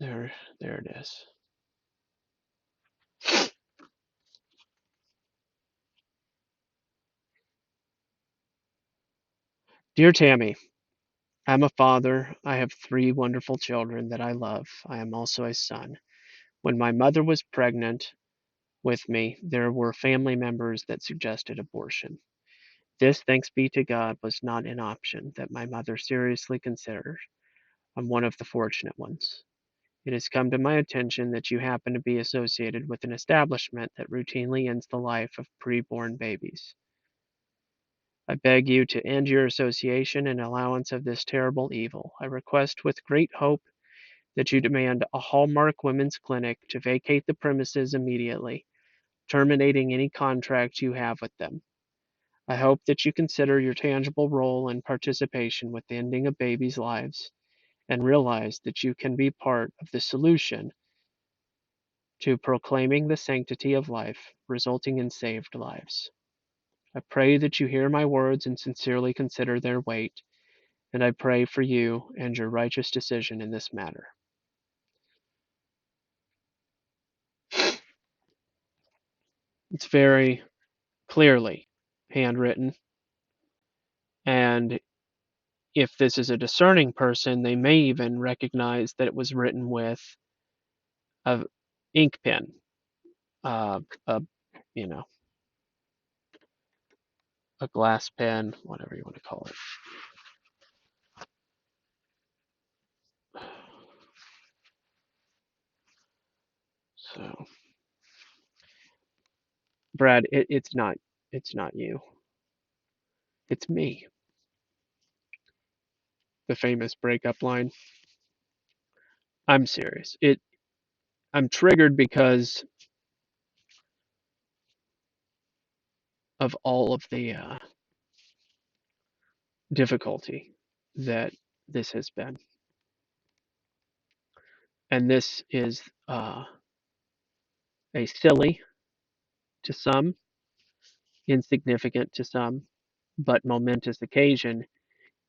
Speaker 1: There it is. Dear Tammy, I'm a father. I have 3 wonderful children that I love. I am also a son. When my mother was pregnant with me, there were family members that suggested abortion. This, thanks be to God, was not an option that my mother seriously considered. I'm one of the fortunate ones. It has come to my attention that you happen to be associated with an establishment that routinely ends the life of preborn babies. I beg you to end your association and allowance of this terrible evil. I request with great hope that you demand a Hallmark Women's Clinic to vacate the premises immediately, terminating any contract you have with them. I hope that you consider your tangible role and participation with the ending of babies' lives and realize that you can be part of the solution to proclaiming the sanctity of life, resulting in saved lives. I pray that you hear my words and sincerely consider their weight, and I pray for you and your righteous decision in this matter. It's very clearly handwritten, and if this is a discerning person, they may even recognize that it was written with a ink pen, a you know, a glass pen, whatever you want to call it. So, Brad, it's not you. It's me. The famous breakup line. I'm serious. I'm triggered because of all of the difficulty that this has been, and this is a silly to some, insignificant to some, but momentous occasion,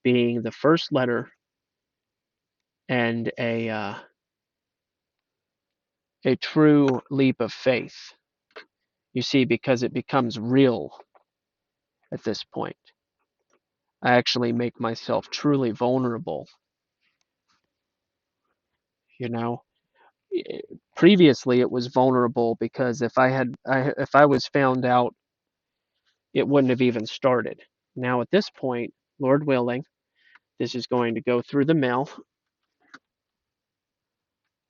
Speaker 1: being the first letter and a true leap of faith. You see, because it becomes real at this point. I actually make myself truly vulnerable. You know, previously it was vulnerable because if I was found out, it wouldn't have even started. Now at this point, Lord willing, this is going to go through the mail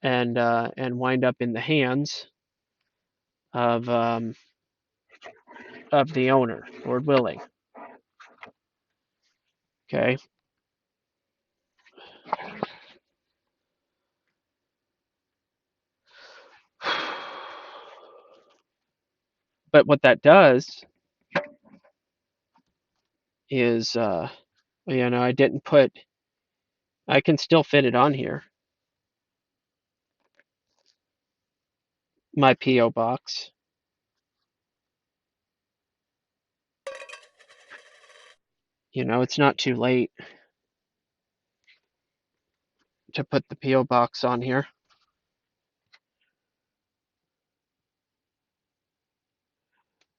Speaker 1: and wind up in the hands of of the owner, Lord willing. Okay. But what that does is, I didn't put. I can still fit it on here. My PO box. It's not too late to put the PO box on here.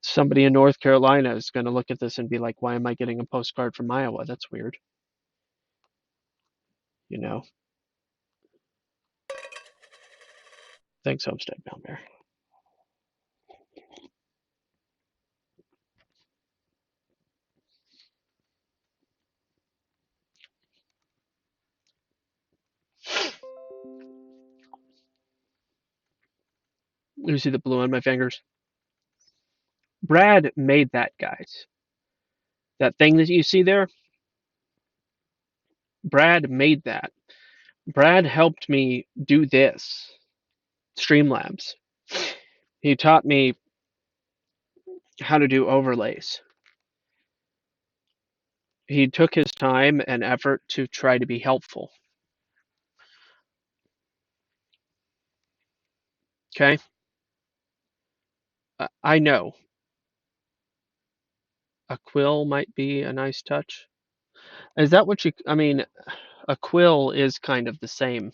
Speaker 1: Somebody in North Carolina is going to look at this and be like, "Why am I getting a postcard from Iowa? That's weird." You know. Thanks, Homestead Down there. You see the blue on my fingers? Brad made that, guys. That thing that you see there, Brad made that. Brad helped me do this, Streamlabs. He taught me how to do overlays. He took his time and effort to try to be helpful. Okay? I know a quill might be a nice touch. Is that what you, I mean, a quill is kind of the same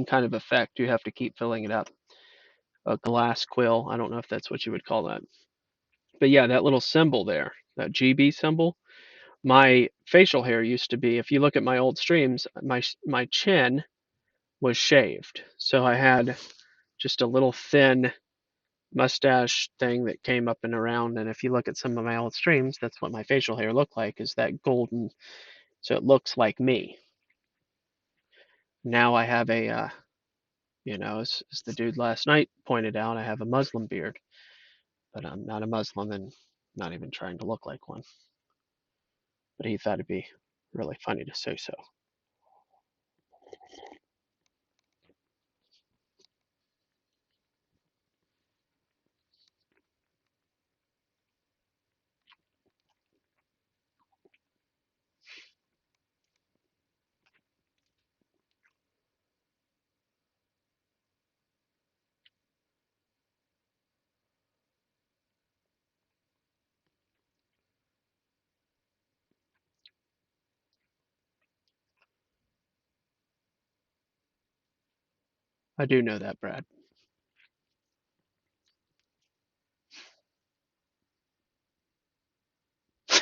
Speaker 1: kind of effect. You have to keep filling it up. A glass quill, I don't know if that's what you would call that. But yeah, that little symbol there, that GB symbol, my facial hair used to be, if you look at my old streams, my chin was shaved. So I had just a little thin mustache thing that came up and around. And if you look at some of my old streams, that's what my facial hair looked like, is that golden, so it looks like me. Now I have as the dude last night pointed out, I have a Muslim beard, but I'm not a Muslim and not even trying to look like one. But he thought it'd be really funny to say so. I do know that, Brad.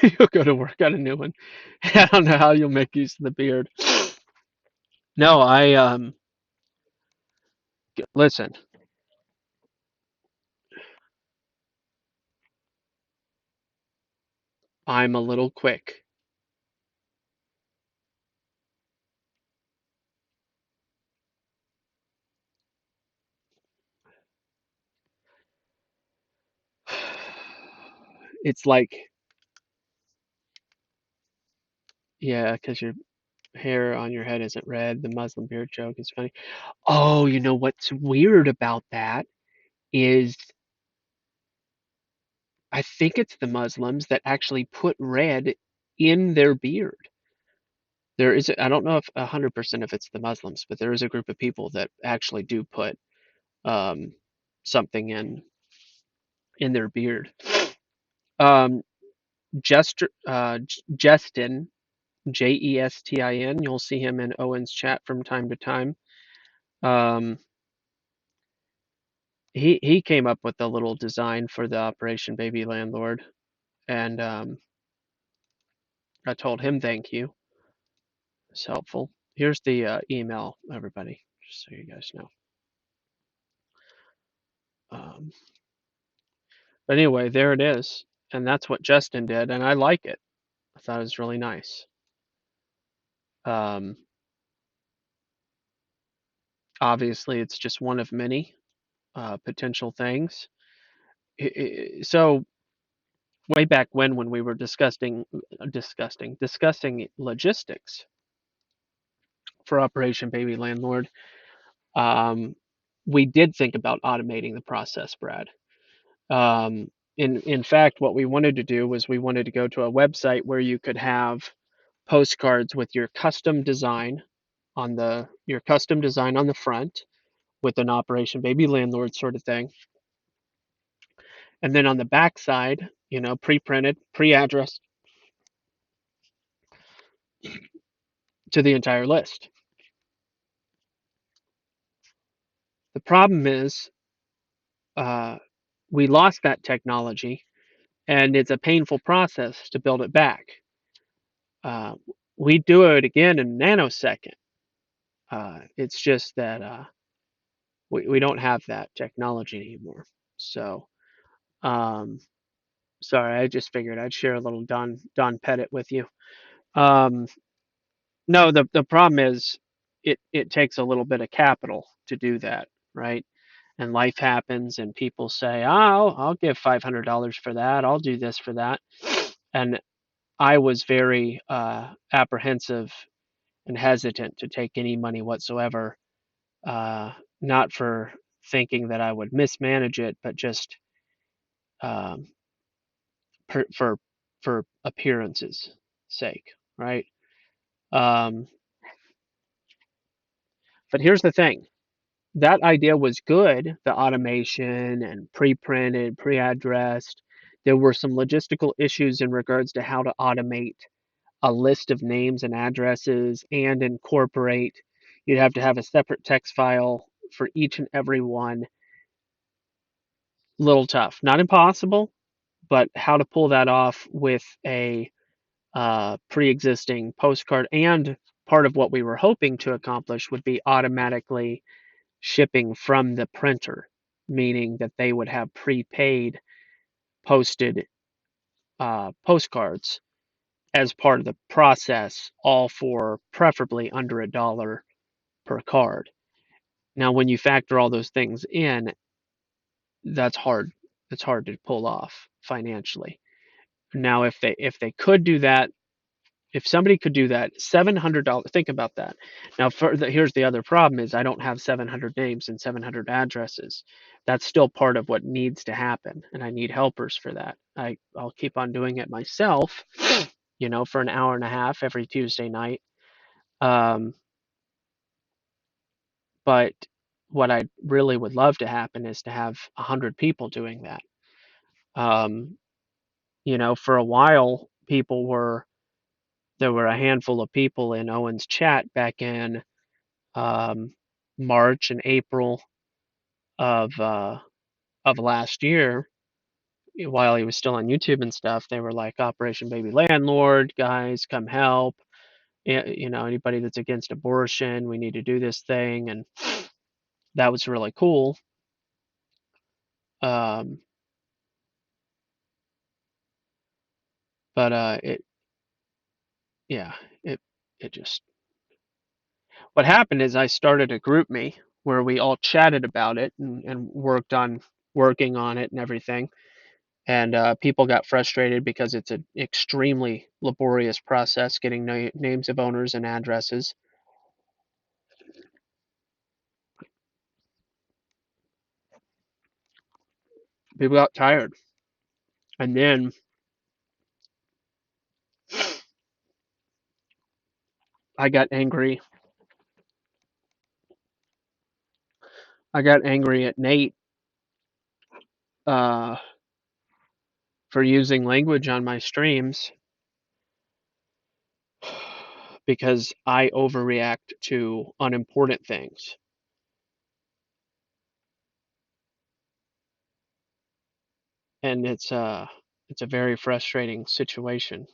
Speaker 1: You'll go to work on a new one. I don't know how you'll make use of the beard. No, listen. I'm a little quick. It's like, yeah, because your hair on your head isn't red. The Muslim beard joke is funny. Oh, you know what's weird about that is I think it's the Muslims that actually put red in their beard. There is, I don't know if 100% if it's the Muslims, but there is a group of people that actually do put um, something in their beard. Um, Justin, Jestin, you'll see him in Owen's chat from time to time. Um, he came up with a little design for the Operation Baby Landlord, and I told him thank you. It's helpful. Here's the email, everybody, just so you guys know. Um, but anyway, there it is, and that's what Justin did, and I like it. I thought it was really nice. Um, Obviously, it's just one of many potential things. So way back when we were discussing logistics for Operation Baby Landlord, um, we did think about automating the process, Brad. In fact, what we wanted to do was we wanted to go to a website where you could have postcards with your custom design on the front with an Operation Baby Landlord sort of thing. And then on the back side, pre-printed, pre-addressed to the entire list. The problem is we lost that technology, and it's a painful process to build it back. Uh, we do it again in a nanosecond. It's just that we don't have that technology anymore. So, um, sorry, I just figured I'd share a little Don Pettit with you. Um, no, the problem is it takes a little bit of capital to do that, right? And life happens, and people say, "Oh, I'll give $500 for that. I'll do this for that." And I was very apprehensive and hesitant to take any money whatsoever, uh, not for thinking that I would mismanage it, but just um, for appearances sake, right? Um, but here's the thing. That idea was good, the automation and pre-printed, pre-addressed. There were some logistical issues in regards to how to automate a list of names and addresses and incorporate. You'd have to have a separate text file for each and every one. Little tough, not impossible, but how to pull that off with a pre-existing postcard. And part of what we were hoping to accomplish would be automatically shipping from the printer, meaning that they would have prepaid posted postcards as part of the process, all for preferably under $1 per card. Now, when you factor all those things in, that's hard. It's hard to pull off financially. Now, if they could do that, if somebody could do that, $700. Think about that. Now, here's the other problem: is I don't have 700 names and 700 addresses. That's still part of what needs to happen, and I need helpers for that. I'll keep on doing it myself, for an hour and a half every Tuesday night. But what I really would love to happen is to have 100 people doing that. Um, for a while, there were a handful of people in Owen's chat back in March and April of last year, while he was still on YouTube and stuff. They were like, Operation Baby Landlord, guys, come help. Anybody that's against abortion, we need to do this thing. And that was really cool. Um, but it just, what happened is I started a group me where we all chatted about it and working on it and everything. And people got frustrated because it's an extremely laborious process getting names of owners and addresses. People got tired. And then I got angry. I got angry at Nate uh, for using language on my streams because I overreact to unimportant things. And it's a very frustrating situation.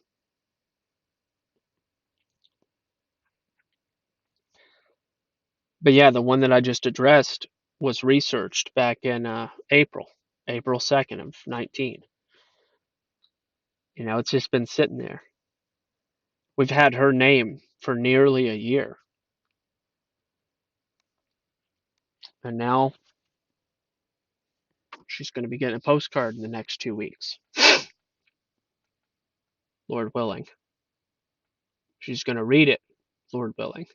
Speaker 1: But yeah, the one that I just addressed was researched back in April 2nd of 19. It's just been sitting there. We've had her name for nearly a year. And now she's going to be getting a postcard in the next 2 weeks. Lord willing. She's going to read it, Lord willing.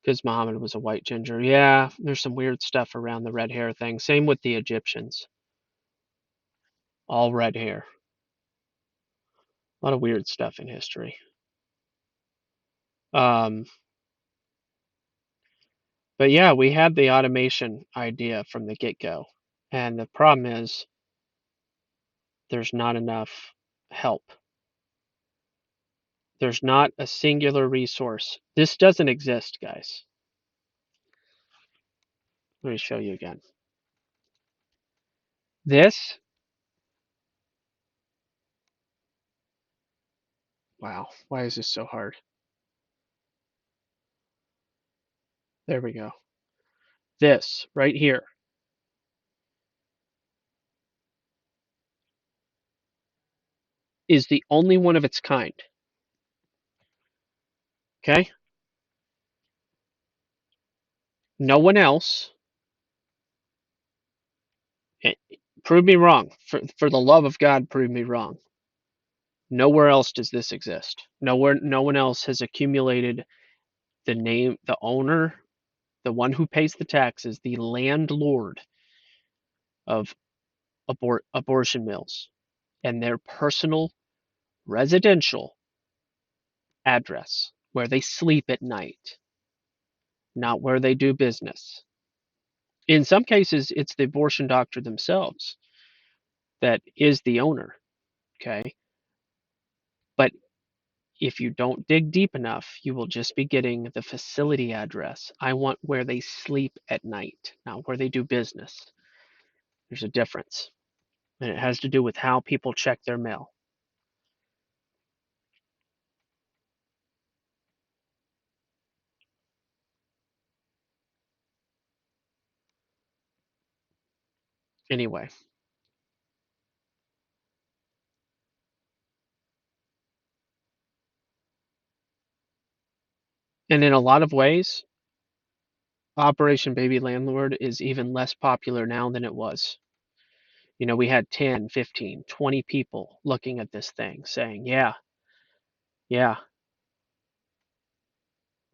Speaker 1: Because Muhammad was a white ginger. Yeah, there's some weird stuff around the red hair thing. Same with the Egyptians. All red hair. A lot of weird stuff in history. But yeah, we had the automation idea from the get-go. And the problem is there's not enough help. There's not a singular resource. This doesn't exist, guys. Let me show you again. This, wow, why is this so hard? There we go. This right here is the only one of its kind. Okay? No one else. Prove me wrong. For the love of God, prove me wrong. Nowhere else does this exist. No one else has accumulated the owner, the one who pays the taxes, the landlord of abortion mills, and their personal residential address where they sleep at night, not where they do business. In some cases, it's the abortion doctor themselves that is the owner, okay? But if you don't dig deep enough, you will just be getting the facility address. I want where they sleep at night, not where they do business. There's a difference. And it has to do with how people check their mail. Anyway. And in a lot of ways, Operation Baby Landlord is even less popular now than it was. You know, we had 10, 15, 20 people looking at this thing saying, yeah, yeah,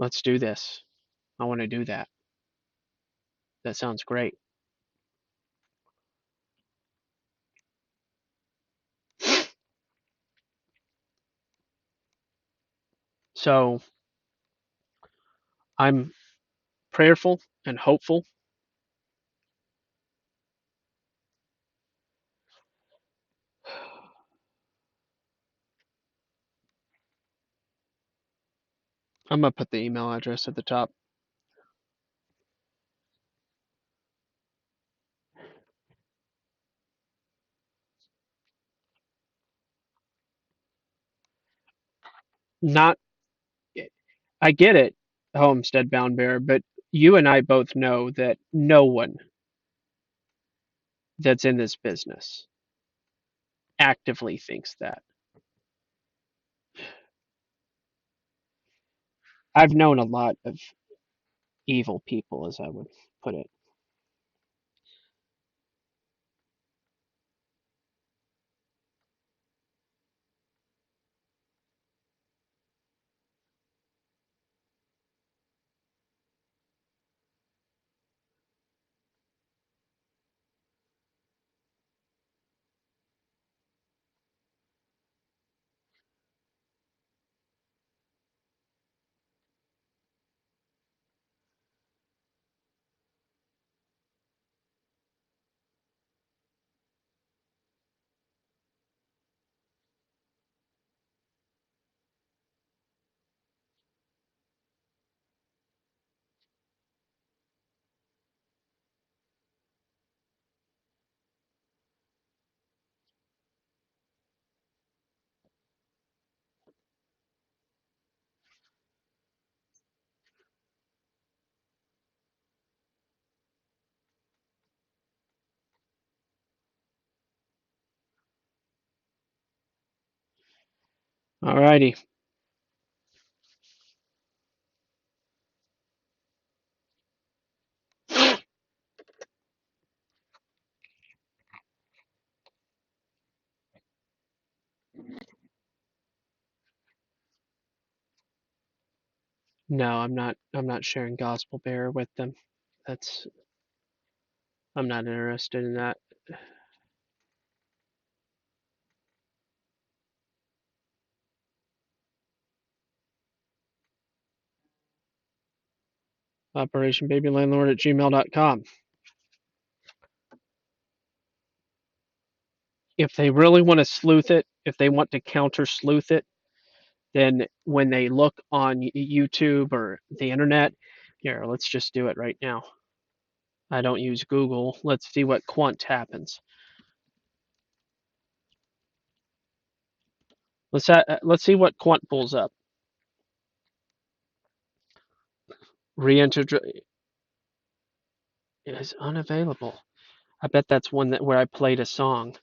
Speaker 1: let's do this. I want to do that. That sounds great. So I'm prayerful and hopeful. I'm going to put the email address at the top. Not, I get it, Homestead Bound Bear, but you and I both know that no one that's in this business actively thinks that. I've known a lot of evil people, as I would put it. Alrighty. No, I'm not sharing Gospel Bear with them. That's I'm not interested in that. OperationBabyLandlord@gmail.com. If they really want to sleuth it, if they want to counter sleuth it, then when they look on YouTube or the internet, here, let's just do it right now. I don't use Google. Let's see what quant happens. Let's see what quant pulls up. Re-enter is unavailable. I bet that's one that where I played a song.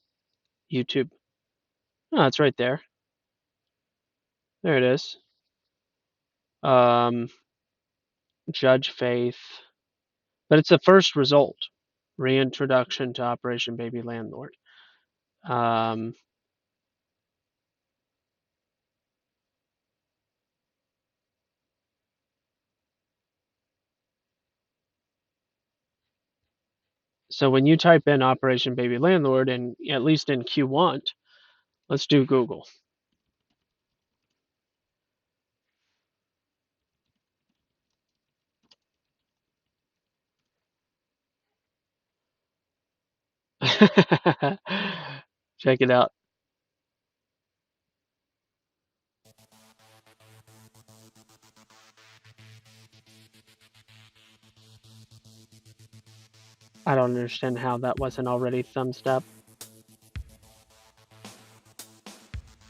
Speaker 1: YouTube. Oh, it's right there. There it is. Judge Faith. But it's the first result. Reintroduction to Operation Baby Landlord. Um, So when you type in Operation Baby Landlord, and at least in Q1, let's do Google. Check it out. I don't understand how that wasn't already thumbs up.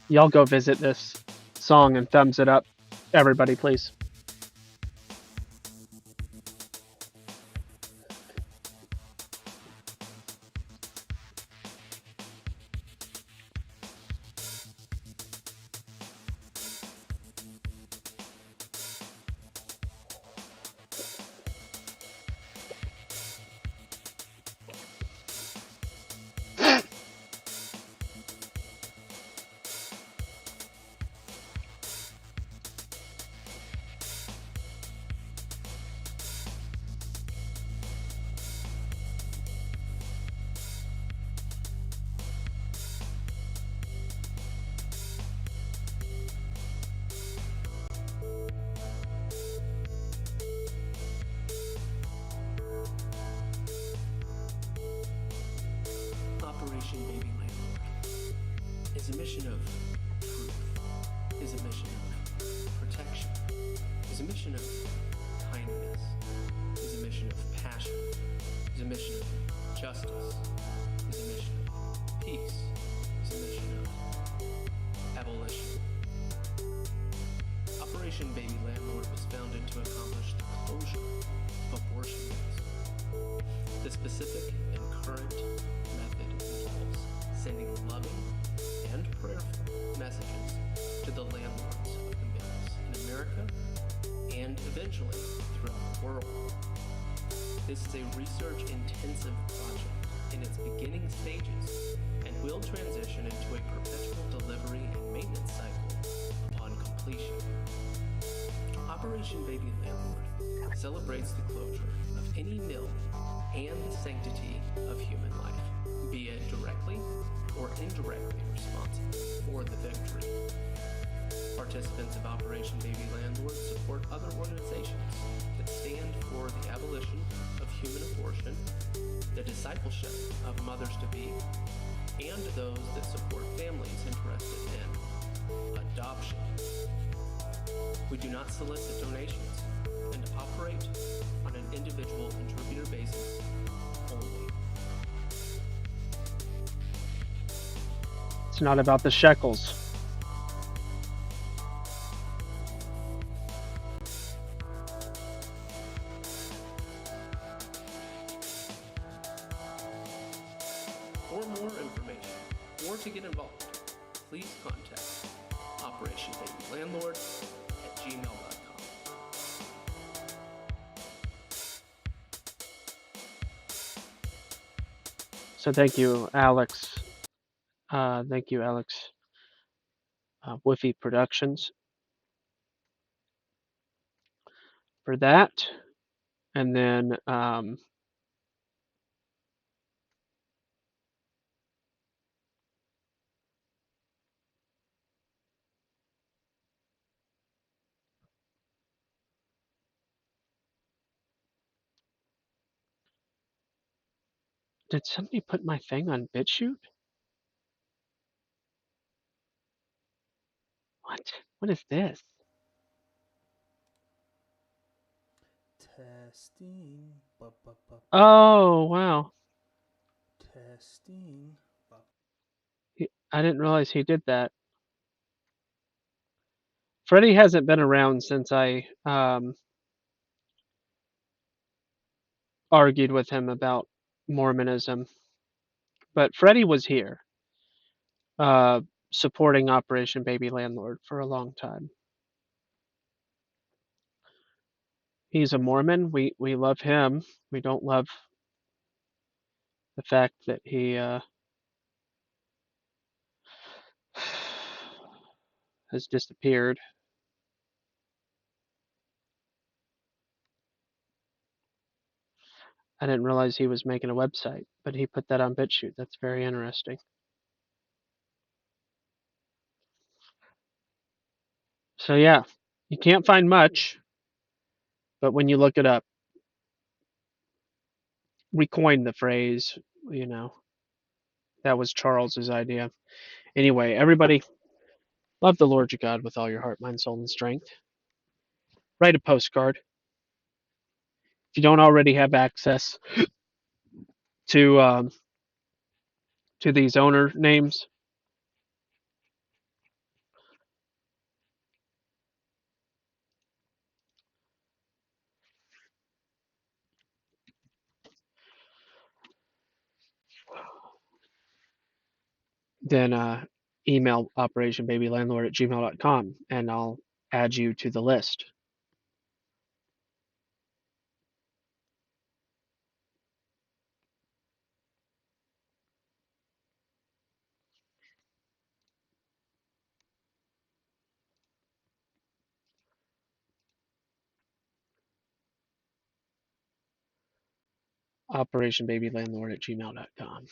Speaker 1: Y'all go visit this song and thumbs it up. Everybody, please.
Speaker 3: Operation Baby Landlord is a mission of truth, is a mission of protection, is a mission of kindness, is a mission of passion, is a mission of justice, is a mission of peace, is a mission of abolition. Operation Baby Landlord was founded to accomplish the closure of abortion mills. The specific and current method involves sending loving and prayerful messages to the landlords of the mills in America and eventually throughout the world. This is a research-intensive project in its beginning stages and will transition into a perpetual delivery and maintenance cycle upon completion. Operation Baby Landlord celebrates the closure of any mill and the sanctity of human life, be it directly or indirectly responsible for the victory. Participants of Operation Baby Landlord support other organizations that stand for the abolition of human abortion, the discipleship of mothers-to-be, and those that support families interested in adoption. We do not solicit donations and operate on an individual contributor basis only.
Speaker 1: It's not about the shekels.
Speaker 3: For more information or to get involved, please contact Operation Baby Landlord at gmail.com.
Speaker 1: So thank you, Alex. Thank you, Alex. Woofy Productions for that. And then did somebody put my thing on BitChute? What? What is this?
Speaker 4: Testing.
Speaker 1: Oh, wow.
Speaker 4: Testing.
Speaker 1: I didn't realize he did that. Freddie hasn't been around since I argued with him about Mormonism, but Freddie was here supporting Operation Baby Landlord for a long time. He's a Mormon. We love him. We don't love the fact that he has disappeared. I didn't realize he was making a website, but he put that on BitChute. That's very interesting. So yeah, you can't find much, but when you look it up, we coined the phrase, that was Charles's idea. Anyway, everybody, love the Lord your God with all your heart, mind, soul, and strength. Write a postcard. If you don't already have access to these owner names, then email operationbabylandlord@gmail.com and I'll add you to the list. operationbabylandlord@gmail.com.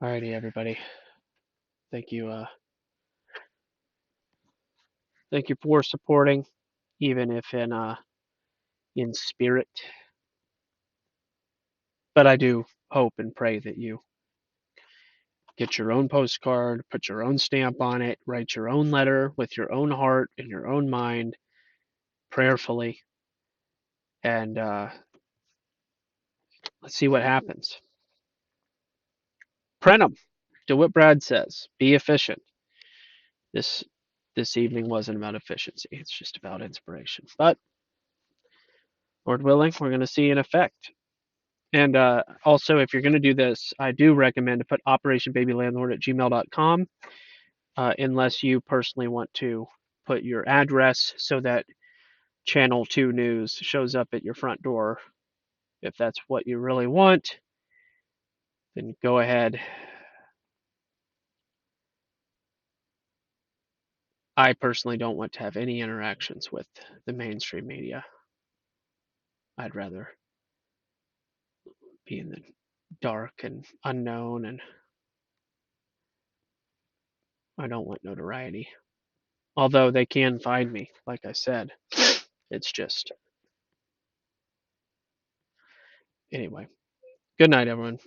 Speaker 1: Alrighty, everybody. Thank you. Thank you for supporting, even if in spirit. But I do hope and pray that you get your own postcard, put your own stamp on it, write your own letter with your own heart and your own mind, prayerfully, and let's see what happens. Print them. Do what Brad says. Be efficient. This evening wasn't about efficiency. It's just about inspiration. But Lord willing, we're going to see an effect. And also, if you're going to do this, I do recommend to put operationbabylandlord@gmail.com unless you personally want to put your address so that Channel 2 News shows up at your front door. If that's what you really want, then go ahead. I personally don't want to have any interactions with the mainstream media. I'd rather be in the dark and unknown, and I don't want notoriety. Although they can find me, like I said. It's just. Anyway, good night, everyone.